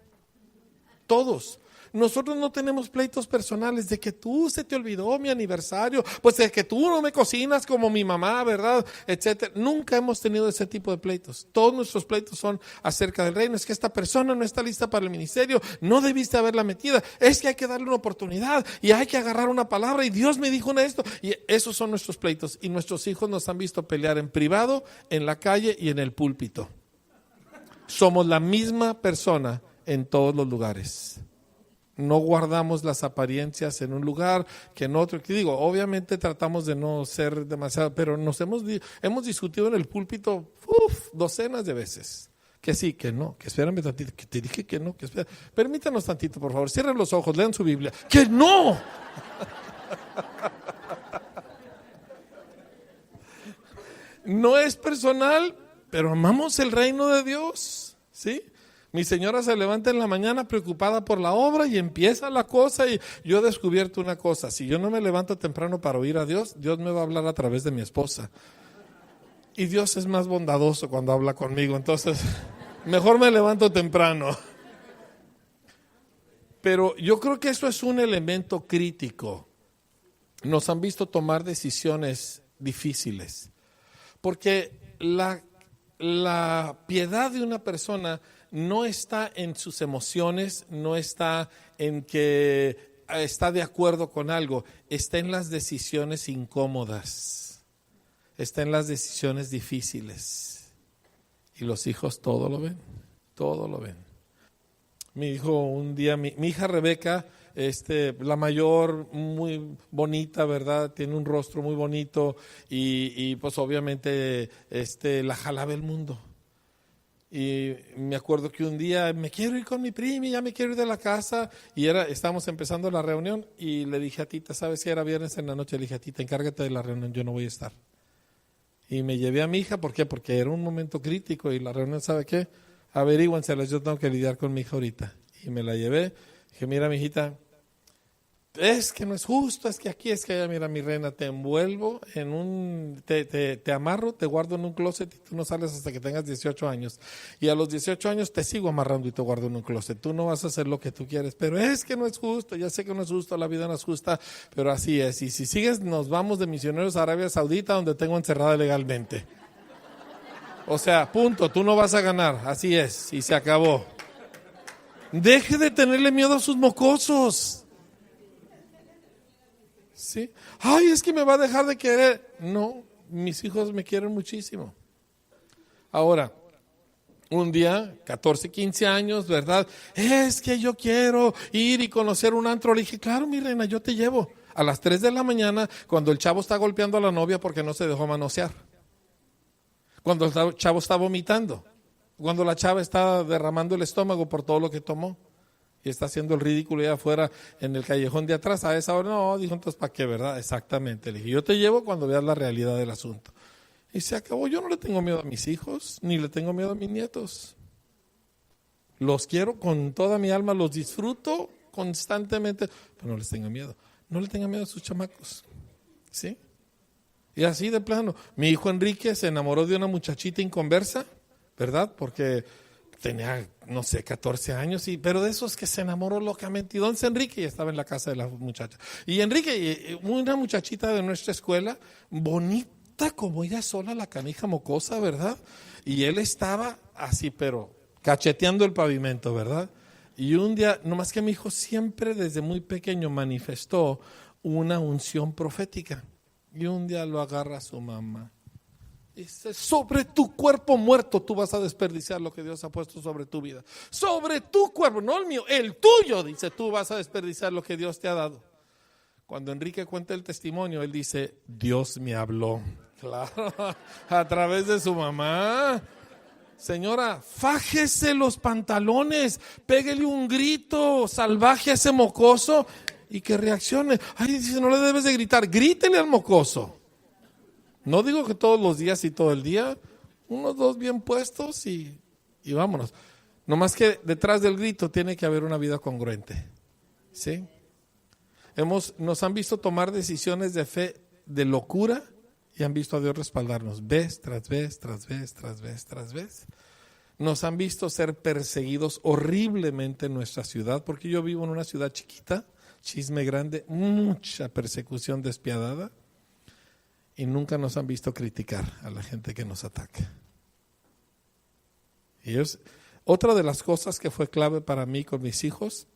Todos. Nosotros no tenemos pleitos personales de que tú se te olvidó mi aniversario, pues de que tú no me cocinas como mi mamá, ¿verdad? Etcétera. Nunca hemos tenido ese tipo de pleitos. Todos nuestros pleitos son acerca del reino. Es que esta persona no está lista para el ministerio, no debiste haberla metida. Es que hay que darle una oportunidad y hay que agarrar una palabra y Dios me dijo esto. Y esos son nuestros pleitos. Y nuestros hijos nos han visto pelear en privado, en la calle y en el púlpito. Somos la misma persona en todos los lugares. No guardamos las apariencias en un lugar que en otro. Que digo, obviamente tratamos de no ser demasiado, pero nos hemos discutido en el púlpito docenas de veces. Que sí, que no, que espérame tantito, que te dije que no, que espera. Permítanos tantito, por favor, cierren los ojos, lean su Biblia. ¡Que no! No es personal, pero amamos el reino de Dios, ¿sí? Mi señora se levanta en la mañana preocupada por la obra y empieza la cosa, y yo he descubierto una cosa: si yo no me levanto temprano para oír a Dios, Dios me va a hablar a través de mi esposa. Y Dios es más bondadoso cuando habla conmigo, entonces mejor me levanto temprano. Pero yo creo que eso es un elemento crítico. Nos han visto tomar decisiones difíciles, porque la piedad de una persona no está en sus emociones, no está en que está de acuerdo con algo, está en las decisiones incómodas, está en las decisiones difíciles. Y los hijos todo lo ven, todo lo ven. Mi hijo un día, mi hija Rebeca, la mayor, muy bonita, ¿verdad? Tiene un rostro muy bonito y pues obviamente la jalaba el mundo. Y me acuerdo que un día me quiero ir con mi prima, ya me quiero ir de la casa, y estábamos empezando la reunión y le dije a Tita, ¿sabes si era viernes en la noche? Le dije a Tita, encárgate de la reunión, yo no voy a estar. Y me llevé a mi hija, ¿por qué? Porque era un momento crítico y la reunión, ¿sabe qué? Averíguanselas, yo tengo que lidiar con mi hija ahorita. Y me la llevé, dije, mira mi hijita, es que no es justo, es que aquí, es que allá, mira mi reina, te envuelvo te amarro, te guardo en un closet y tú no sales hasta que tengas 18 años. Y a los 18 años te sigo amarrando y te guardo en un closet. Tú no vas a hacer lo que tú quieres, pero es que no es justo, ya sé que no es justo, la vida no es justa, pero así es. Y si sigues, nos vamos de misioneros a Arabia Saudita, donde tengo encerrada legalmente. O sea, punto, tú no vas a ganar, así es, y se acabó. Deje de tenerle miedo a sus mocosos. ¿Sí? Ay, es que me va a dejar de querer. No, mis hijos me quieren muchísimo. Ahora, un día, 14, 15 años, ¿verdad? Es que yo quiero ir y conocer un antro. Le dije, claro, mi reina, yo te llevo. A las 3 de la mañana, cuando el chavo está golpeando a la novia porque no se dejó manosear. Cuando el chavo está vomitando. Cuando la chava está derramando el estómago por todo lo que tomó. Y está haciendo el ridículo allá afuera en el callejón de atrás. A esa hora, no, dijo, entonces, ¿para qué, verdad? Exactamente. Le dije, yo te llevo cuando veas la realidad del asunto. Y se acabó. Yo no le tengo miedo a mis hijos, ni le tengo miedo a mis nietos. Los quiero con toda mi alma, los disfruto constantemente, pero no les tengo miedo. No le tengan miedo a sus chamacos, ¿sí? Y así de plano. Mi hijo Enrique se enamoró de una muchachita inconversa, ¿verdad? Porque tenía, no sé, 14 años, pero de esos que se enamoró locamente. Y don Enrique ya estaba en la casa de la muchacha. Y Enrique, una muchachita de nuestra escuela, bonita como ella sola, la canija mocosa, ¿verdad? Y él estaba así, pero cacheteando el pavimento, ¿verdad? Y un día, nomás que mi hijo siempre desde muy pequeño manifestó una unción profética. Y un día lo agarra su mamá. Dice, sobre tu cuerpo muerto tú vas a desperdiciar lo que Dios ha puesto sobre tu vida. Sobre tu cuerpo, no el mío, el tuyo, dice, tú vas a desperdiciar lo que Dios te ha dado. Cuando Enrique cuenta el testimonio, él dice, Dios me habló. Claro, a través de su mamá. Señora, fájese los pantalones, pégale un grito salvaje a ese mocoso y que reaccione. Ay, dice, no le debes de gritar, grítele al mocoso. No digo que todos los días y todo el día, unos dos bien puestos y vámonos. Nomás que detrás del grito tiene que haber una vida congruente, ¿sí? Nos han visto tomar decisiones de fe, de locura, y han visto a Dios respaldarnos vez tras vez, tras vez, tras vez, tras vez. Nos han visto ser perseguidos horriblemente en nuestra ciudad, porque yo vivo en una ciudad chiquita, Chisme Grande, mucha persecución despiadada, y nunca nos han visto criticar a la gente que nos ataca. Y otra de las cosas que fue clave para mí con mis hijos,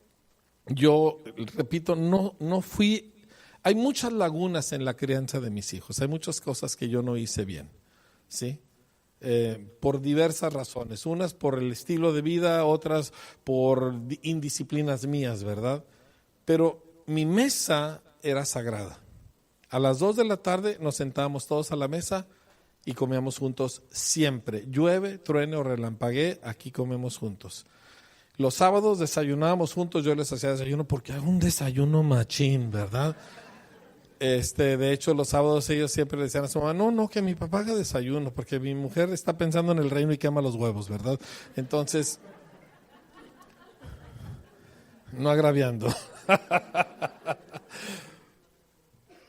yo repito, no fui. Hay muchas lagunas en la crianza de mis hijos, hay muchas cosas que yo no hice bien, ¿sí? Por diversas razones, unas por el estilo de vida, otras por indisciplinas mías, ¿verdad? Pero mi mesa era sagrada. A las 2 de la tarde nos sentábamos todos a la mesa y comíamos juntos siempre. Llueve, truene o relampaguee, aquí comemos juntos. Los sábados desayunábamos juntos, yo les hacía desayuno porque hago un desayuno machín, ¿verdad? De hecho, los sábados ellos siempre le decían a su mamá, no, que mi papá haga desayuno, porque mi mujer está pensando en el reino y quema los huevos, ¿verdad? Entonces, no agraviando.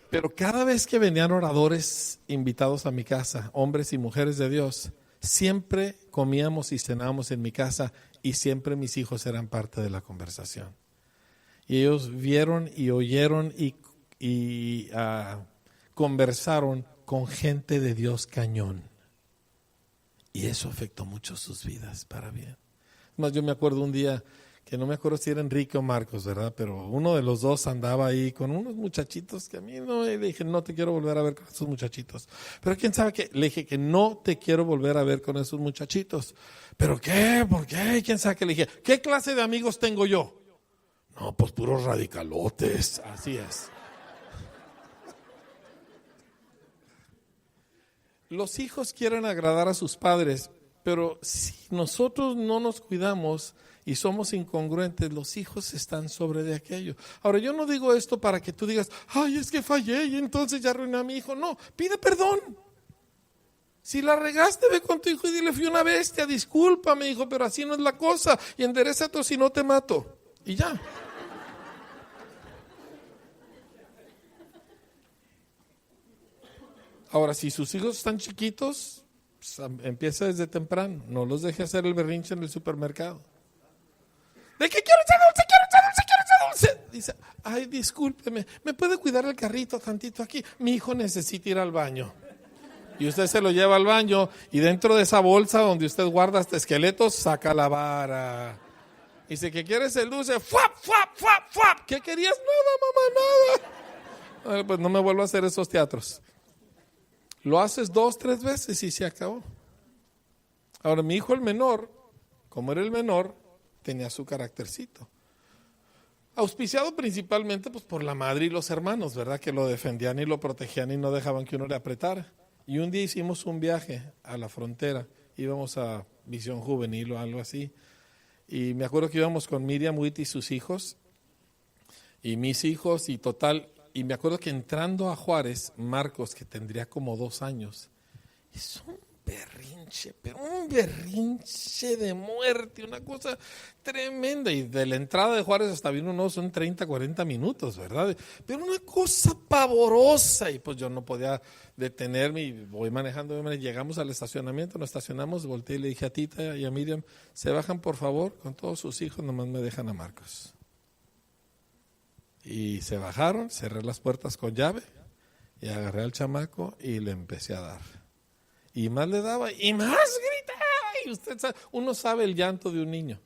Pero cada vez que venían oradores invitados a mi casa, hombres y mujeres de Dios, siempre comíamos y cenábamos en mi casa y siempre mis hijos eran parte de la conversación. Y ellos vieron y oyeron y conversaron con gente de Dios cañón. Y eso afectó mucho sus vidas para bien. Más yo me acuerdo un día, que no me acuerdo si era Enrique o Marcos, ¿verdad? Pero uno de los dos andaba ahí con unos muchachitos que a mí no, y le dije, no te quiero volver a ver con esos muchachitos. Pero quién sabe qué, le dije que no te quiero volver a ver con esos muchachitos. ¿Pero qué? ¿Por qué? ¿Quién sabe qué? Le dije, ¿qué clase de amigos tengo yo? No, pues puros radicalotes, así es. Los hijos quieren agradar a sus padres, pero si nosotros no nos cuidamos y somos incongruentes, los hijos están sobre de aquello. Ahora, yo no digo esto para que tú digas, ay, es que fallé y entonces ya arruiné a mi hijo. No, pide perdón. Si la regaste, ve con tu hijo y dile, fui una bestia, discúlpame, hijo, pero así no es la cosa. Y endereza si no te mato. Y ya. Ahora, si sus hijos están chiquitos, pues, empieza desde temprano. No los deje hacer el berrinche en el supermercado. ¿De qué quiero echar dulce? Quiero echar dulce. Dice, ay, discúlpeme, ¿me puede cuidar el carrito tantito aquí? Mi hijo necesita ir al baño. Y usted se lo lleva al baño y dentro de esa bolsa donde usted guarda hasta esqueletos, saca la vara. Dice, ¿qué quieres el dulce? ¡Fuap, fuap, fuap, fuap! ¿Qué querías? Nada, mamá, nada. Pues no me vuelvo a hacer esos teatros. Lo haces 2, 3 veces y se acabó. Ahora, mi hijo el menor, como era el menor, tenía su caractercito. Auspiciado principalmente pues, por la madre y los hermanos, ¿verdad? Que lo defendían y lo protegían y no dejaban que uno le apretara. Y un día hicimos un viaje a la frontera. Íbamos a Visión Juvenil o algo así. Y me acuerdo que íbamos con Miriam Witt y sus hijos. Y mis hijos y total. Y me acuerdo que entrando a Juárez, Marcos, que tendría como 2 años, es un berrinche, pero un berrinche de muerte, una cosa tremenda. Y de la entrada de Juárez hasta Vino Nuevo son 30, 40 minutos, ¿verdad? Pero una cosa pavorosa. Y pues yo no podía detenerme y voy manejando. Llegamos al estacionamiento, nos estacionamos, volteé y le dije a Tita y a Miriam, se bajan por favor con todos sus hijos, nomás me dejan a Marcos. Y se bajaron, cerré las puertas con llave y agarré al chamaco y le empecé a dar. Y más le daba y más gritaba. Y usted sabe, uno sabe el llanto de un niño.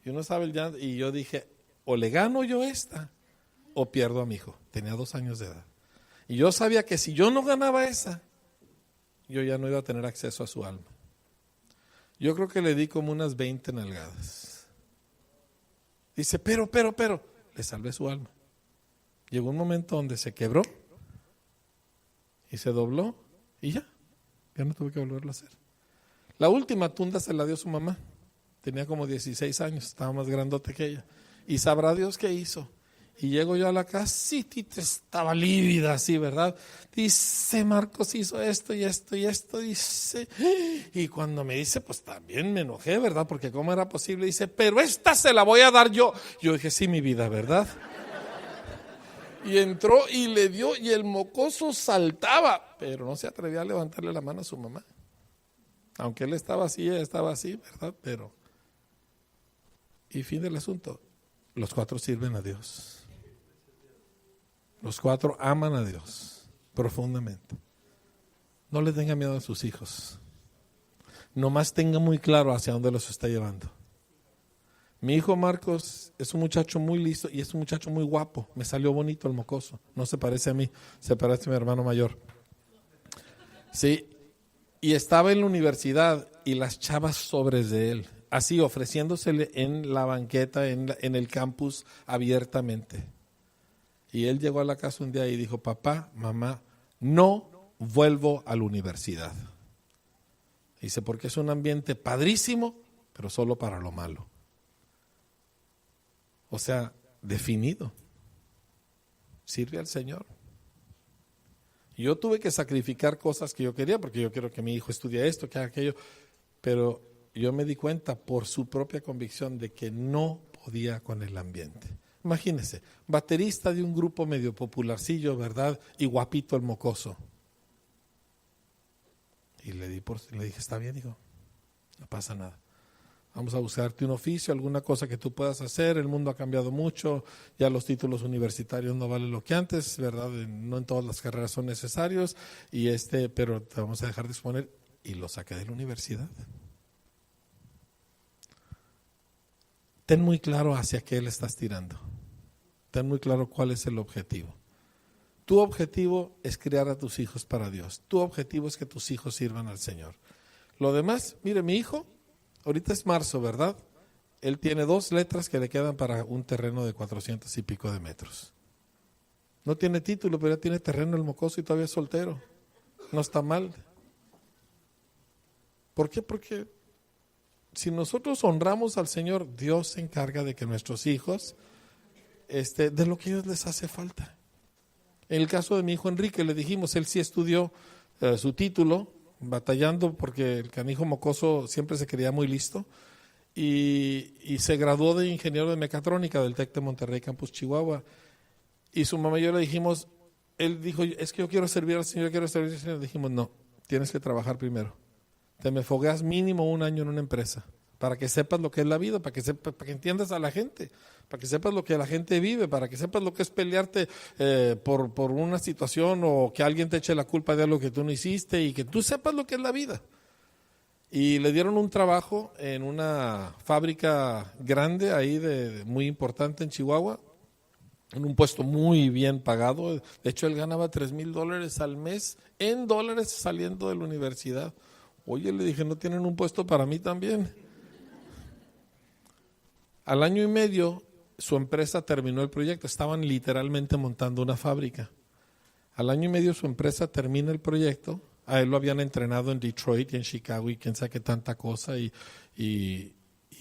Y uno sabe el llanto. Y yo dije, o le gano yo esta o pierdo a mi hijo. Tenía 2 años de edad. Y yo sabía que si yo no ganaba esa, yo ya no iba a tener acceso a su alma. Yo creo que le di como unas 20 nalgadas. Dice, pero, le salvé su alma. Llegó un momento donde se quebró y se dobló y ya no tuve que volverlo a hacer. La última tunda se la dio su mamá. Tenía como 16 años, estaba más grandote que ella. Y sabrá Dios qué hizo. Y llego yo a la casa y Tita estaba lívida así, ¿verdad? Dice, Marcos hizo esto y esto y esto, dice. Y cuando me dice, pues también me enojé, ¿verdad? Porque cómo era posible, dice, pero esta se la voy a dar yo. Yo dije, sí, mi vida, ¿verdad? Y entró y le dio y el mocoso saltaba, pero no se atrevía a levantarle la mano a su mamá. Aunque él estaba así, ella estaba así, ¿verdad? Pero, y fin del asunto, los 4 sirven a Dios. Los 4 aman a Dios profundamente. No le tenga miedo a sus hijos. Nomás tenga muy claro hacia dónde los está llevando. Mi hijo Marcos es un muchacho muy listo y es un muchacho muy guapo. Me salió bonito el mocoso. No se parece a mí, se parece a mi hermano mayor. Sí, y estaba en la universidad y las chavas sobres de él, así ofreciéndosele en la banqueta, en el campus abiertamente. Y él llegó a la casa un día y dijo, papá, mamá, no vuelvo a la universidad. Dice, porque es un ambiente padrísimo, pero solo para lo malo. O sea, definido. Sirve al Señor. Yo tuve que sacrificar cosas que yo quería, porque yo quiero que mi hijo estudie esto, que haga aquello, pero yo me di cuenta por su propia convicción de que no podía con el ambiente. Imagínense, baterista de un grupo medio popularcillo, ¿verdad? Y guapito el mocoso. Y le dije, está bien, hijo, no pasa nada. Vamos a buscarte un oficio, alguna cosa que tú puedas hacer. El mundo ha cambiado mucho, ya los títulos universitarios no valen lo que antes, ¿verdad? No en todas las carreras son necesarios, pero te vamos a dejar disponer. Y lo saqué de la universidad. Ten muy claro hacia qué le estás tirando. Ten muy claro cuál es el objetivo. Tu objetivo es criar a tus hijos para Dios. Tu objetivo es que tus hijos sirvan al Señor. Lo demás, mire, mi hijo, ahorita es marzo, ¿verdad? Él tiene 2 letras que le quedan para un terreno de 400 y pico de metros. No tiene título, pero ya tiene terreno el mocoso y todavía es soltero. No está mal. ¿Por qué? Porque si nosotros honramos al Señor, Dios se encarga de que nuestros hijos, de lo que a ellos les hace falta. En el caso de mi hijo Enrique, le dijimos, él sí estudió su título, batallando porque el canijo mocoso siempre se creía muy listo, y se graduó de ingeniero de mecatrónica del TEC de Monterrey, Campus Chihuahua. Y su mamá y yo le dijimos, él dijo, es que yo quiero servir al Señor, Le dijimos, no, tienes que trabajar primero. Te me fogueas mínimo 1 año en una empresa, para que sepas lo que es la vida, para que entiendas a la gente, para que sepas lo que la gente vive, para que sepas lo que es pelearte por una situación o que alguien te eche la culpa de algo que tú no hiciste y que tú sepas lo que es la vida. Y le dieron un trabajo en una fábrica grande ahí muy importante en Chihuahua, en un puesto muy bien pagado. De hecho, él ganaba $3,000 al mes en dólares saliendo de la universidad. Oye, le dije, ¿no tienen un puesto para mí también? Al año y medio, su empresa terminó el proyecto. Estaban literalmente montando una fábrica. Al año y medio, su empresa termina el proyecto. A él lo habían entrenado en Detroit y en Chicago y quién sabe qué tanta cosa. Y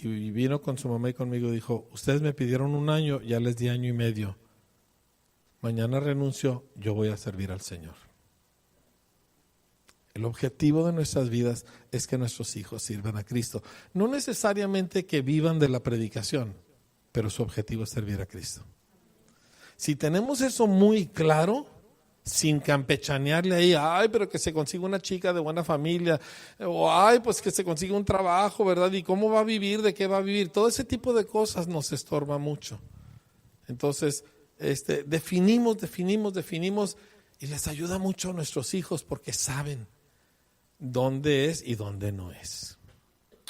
vino con su mamá y conmigo y dijo, ustedes me pidieron 1 año, ya les di 1 año y medio. Mañana renuncio, yo voy a servir al Señor. El objetivo de nuestras vidas es que nuestros hijos sirvan a Cristo. No necesariamente que vivan de la predicación, pero su objetivo es servir a Cristo. Si tenemos eso muy claro, sin campechanearle ahí, ay, pero que se consiga una chica de buena familia, o ay, pues que se consiga un trabajo, ¿verdad? ¿Y cómo va a vivir? ¿De qué va a vivir? Todo ese tipo de cosas nos estorba mucho. Entonces, definimos y les ayuda mucho a nuestros hijos porque saben dónde es y dónde no es.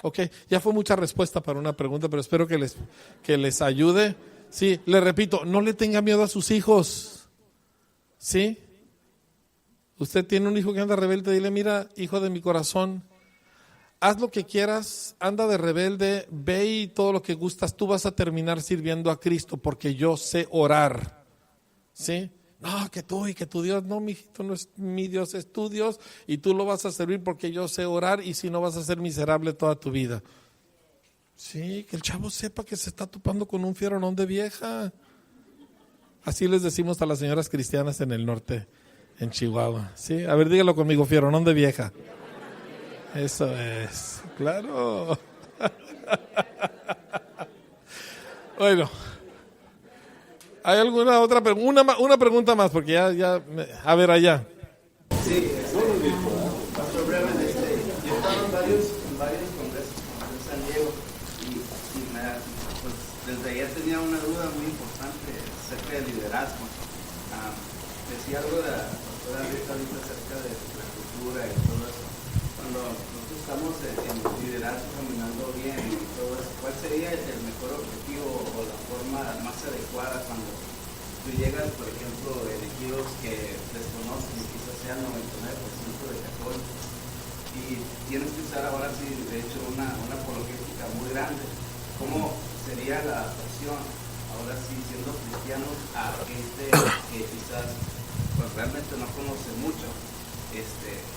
Ok, ya fue mucha respuesta para una pregunta, pero espero que les ayude. Sí, le repito, no le tenga miedo a sus hijos. ¿Sí? Usted tiene un hijo que anda rebelde, dile, mira, hijo de mi corazón, haz lo que quieras, anda de rebelde, ve y todo lo que gustas, tú vas a terminar sirviendo a Cristo porque yo sé orar. ¿Sí? No, que tú y que tu Dios, no, mi hijito, no es mi Dios, es tu Dios y tú lo vas a servir porque yo sé orar y si no vas a ser miserable toda tu vida. Sí, que el chavo sepa que se está topando con un fieronón de vieja. Así les decimos a las señoras cristianas en el norte, en Chihuahua. ¿Sí? A ver, dígalo conmigo, fieronón de vieja. Eso es, claro. Bueno, ¿hay alguna otra pregunta? Una pregunta más, porque a ver allá.
Sí, pastor Breven, yo he estado en varios congresos en San Diego y pues, desde allá tenía una duda muy importante acerca del liderazgo. Decía algo de la pastora Rita ahorita acerca de la cultura y todo eso. Cuando nosotros estamos en liderazgo caminando bien y todo eso, ¿cuál sería el mejor objetivo o la forma más adecuada cuando tú llegas, por ejemplo, elegidos que desconocen y quizás sean 99% de católicos y tienes que usar ahora sí, de hecho, una apologética muy grande? ¿Cómo sería la adaptación, ahora sí, siendo cristianos, a gente que quizás pues realmente no conoce mucho?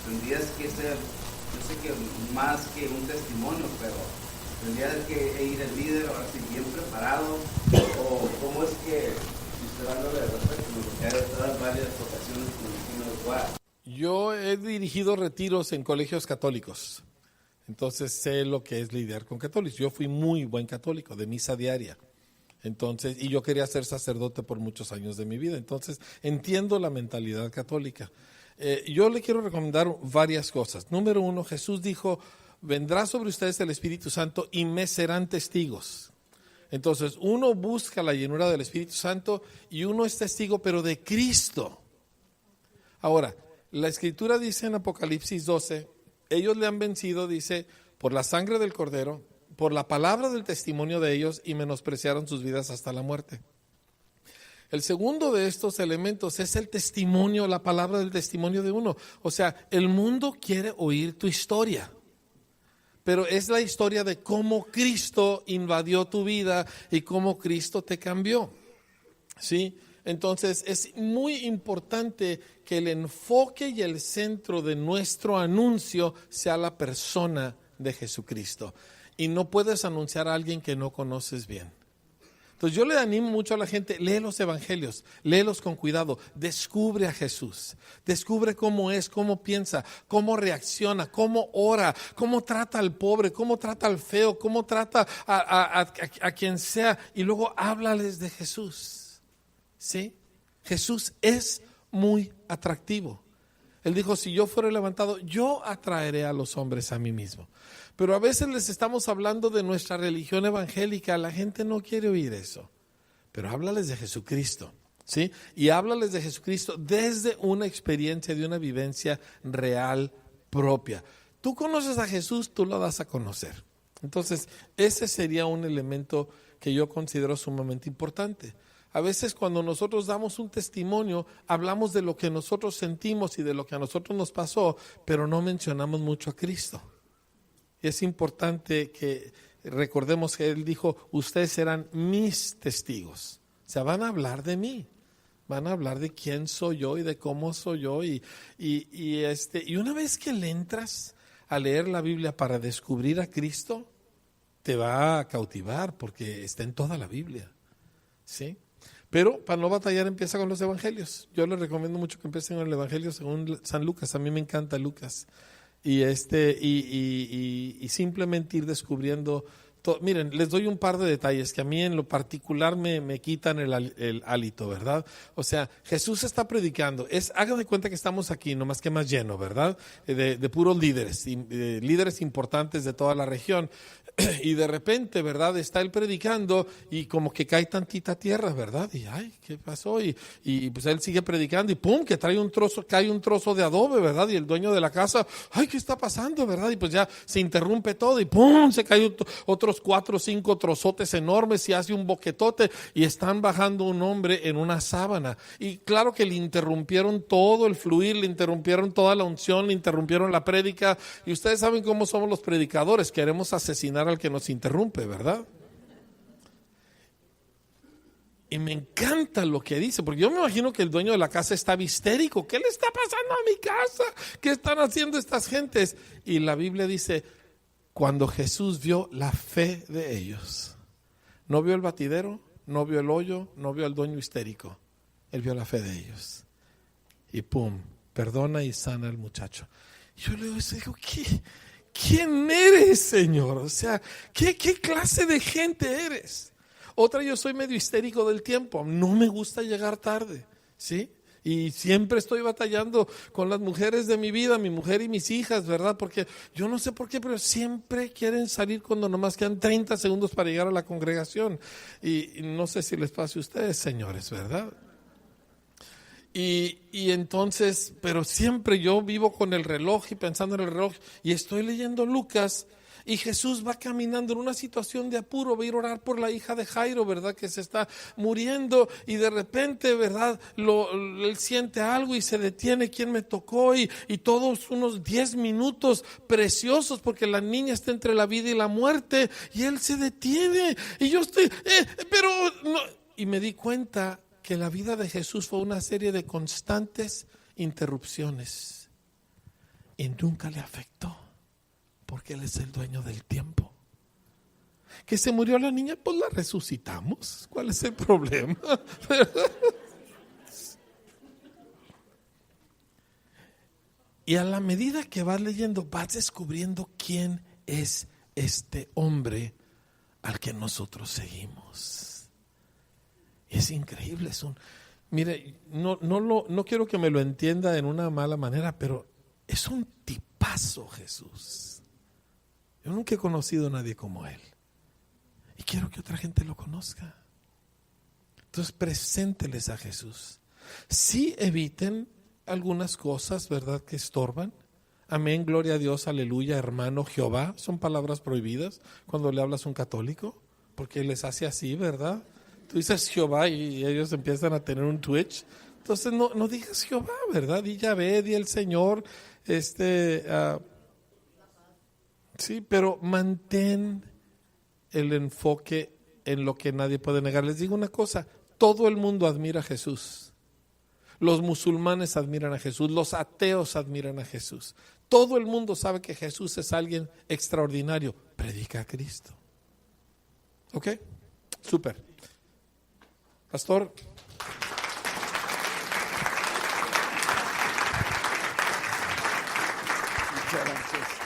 Tendrías que ser, yo sé que más que un testimonio, pero tendrías que ir el líder ahora sí bien preparado, o cómo es que, si usted dándole de respecto, porque hay otras varias ocasiones como dijimos, wow.
Yo he dirigido retiros en colegios católicos, entonces sé lo que es lidiar con católicos. Yo fui muy buen católico, de misa diaria. Entonces, y yo quería ser sacerdote por muchos años de mi vida, entonces entiendo la mentalidad católica. Yo le quiero recomendar varias cosas. Número 1, Jesús dijo, vendrá sobre ustedes el Espíritu Santo y me serán testigos. Entonces, uno busca la llenura del Espíritu Santo y uno es testigo, pero de Cristo. Ahora, la Escritura dice en Apocalipsis 12, ellos le han vencido, dice, por la sangre del Cordero, por la palabra del testimonio de ellos y menospreciaron sus vidas hasta la muerte. El segundo de estos elementos es el testimonio, la palabra del testimonio de uno. O sea, el mundo quiere oír tu historia, pero es la historia de cómo Cristo invadió tu vida y cómo Cristo te cambió. ¿Sí? Entonces es muy importante que el enfoque y el centro de nuestro anuncio sea la persona de Jesucristo. Y no puedes anunciar a alguien que no conoces bien. Entonces yo le animo mucho a la gente, lee los evangelios, léelos con cuidado, descubre a Jesús, descubre cómo es, cómo piensa, cómo reacciona, cómo ora, cómo trata al pobre, cómo trata al feo, cómo trata a quien sea, y luego háblales de Jesús. ¿Sí? Jesús es muy atractivo. Él dijo, si yo fuera levantado, yo atraeré a los hombres a mí mismo. Pero a veces les estamos hablando de nuestra religión evangélica, la gente no quiere oír eso. Pero háblales de Jesucristo, ¿sí? Y háblales de Jesucristo desde una experiencia, de una vivencia real propia. Tú conoces a Jesús, tú lo das a conocer. Entonces, ese sería un elemento que yo considero sumamente importante. A veces cuando nosotros damos un testimonio, hablamos de lo que nosotros sentimos y de lo que a nosotros nos pasó, pero no mencionamos mucho a Cristo. Y es importante que recordemos que Él dijo, ustedes serán mis testigos. O sea, van a hablar de mí, van a hablar de quién soy yo y de cómo soy yo. Y una vez que le entras a leer la Biblia para descubrir a Cristo, te va a cautivar porque está en toda la Biblia, ¿sí? Pero para no batallar empieza con los evangelios. Yo les recomiendo mucho que empiecen con el evangelio según San Lucas. A mí me encanta Lucas. Y simplemente ir descubriendo. Miren, les doy un par de detalles que a mí en lo particular me quitan el hálito, ¿verdad? O sea, Jesús está predicando. Hagan de cuenta que estamos aquí, nomás que más lleno, ¿verdad? De puros líderes, líderes importantes de toda la región. Y de repente, ¿verdad? Está él predicando y como que cae tantita tierra, ¿verdad? Y ay, ¿qué pasó? Y pues él sigue predicando y pum, que cae un trozo de adobe, ¿verdad? Y el dueño de la casa, ay, ¿qué está pasando, verdad? Y pues ya se interrumpe todo y pum, se caen otros 4 o 5 trozotes enormes y hace un boquetote y están bajando un hombre en una sábana. Y claro que le interrumpieron todo el fluir, le interrumpieron toda la unción, le interrumpieron la prédica. Y ustedes saben cómo somos los predicadores, queremos asesinar al que nos interrumpe, ¿verdad? Y me encanta lo que dice, porque yo me imagino que el dueño de la casa estaba histérico. ¿Qué le está pasando a mi casa? ¿Qué están haciendo estas gentes? Y la Biblia dice, cuando Jesús vio la fe de ellos, no vio el batidero, no vio el hoyo, no vio al dueño histérico, él vio la fe de ellos. Y pum, perdona y sana al muchacho. Yo le digo, ¿quién eres, Señor? O sea, ¿qué clase de gente eres? Otra, yo soy medio histérico del tiempo. No me gusta llegar tarde, ¿sí? Y siempre estoy batallando con las mujeres de mi vida, mi mujer y mis hijas, ¿verdad? Porque yo no sé por qué, pero siempre quieren salir cuando nomás quedan 30 segundos para llegar a la congregación. Y no sé si les pase a ustedes, señores, ¿verdad? Y entonces, pero siempre yo vivo con el reloj y pensando en el reloj y estoy leyendo Lucas y Jesús va caminando en una situación de apuro, va a ir a orar por la hija de Jairo, ¿verdad? Que se está muriendo y de repente, ¿verdad? Él siente algo y se detiene, ¿quién me tocó? Y todos unos 10 minutos preciosos porque la niña está entre la vida y la muerte y él se detiene y yo estoy, pero no, y me di cuenta que la vida de Jesús fue una serie de constantes interrupciones y nunca le afectó porque Él es el dueño del tiempo. Que se murió la niña, pues la resucitamos. ¿Cuál es el problema? Y a la medida que vas leyendo, vas descubriendo quién es este hombre al que nosotros seguimos. Es increíble, mire, no quiero que me lo entienda en una mala manera, pero es un tipazo Jesús. Yo nunca he conocido a nadie como él. Y quiero que otra gente lo conozca. Entonces, presénteles a Jesús. Sí eviten algunas cosas, ¿verdad?, que estorban. Amén, gloria a Dios, aleluya, hermano Jehová. Son palabras prohibidas cuando le hablas a un católico, porque les hace así, ¿verdad? Tú dices Jehová y ellos empiezan a tener un twitch. Entonces no digas Jehová, ¿verdad? Di Yahvé, di el Señor. Sí, pero mantén el enfoque en lo que nadie puede negar. Les digo una cosa, todo el mundo admira a Jesús. Los musulmanes admiran a Jesús, los ateos admiran a Jesús. Todo el mundo sabe que Jesús es alguien extraordinario. Predica a Cristo. ¿Ok? Súper. Pastor.
Muchas gracias.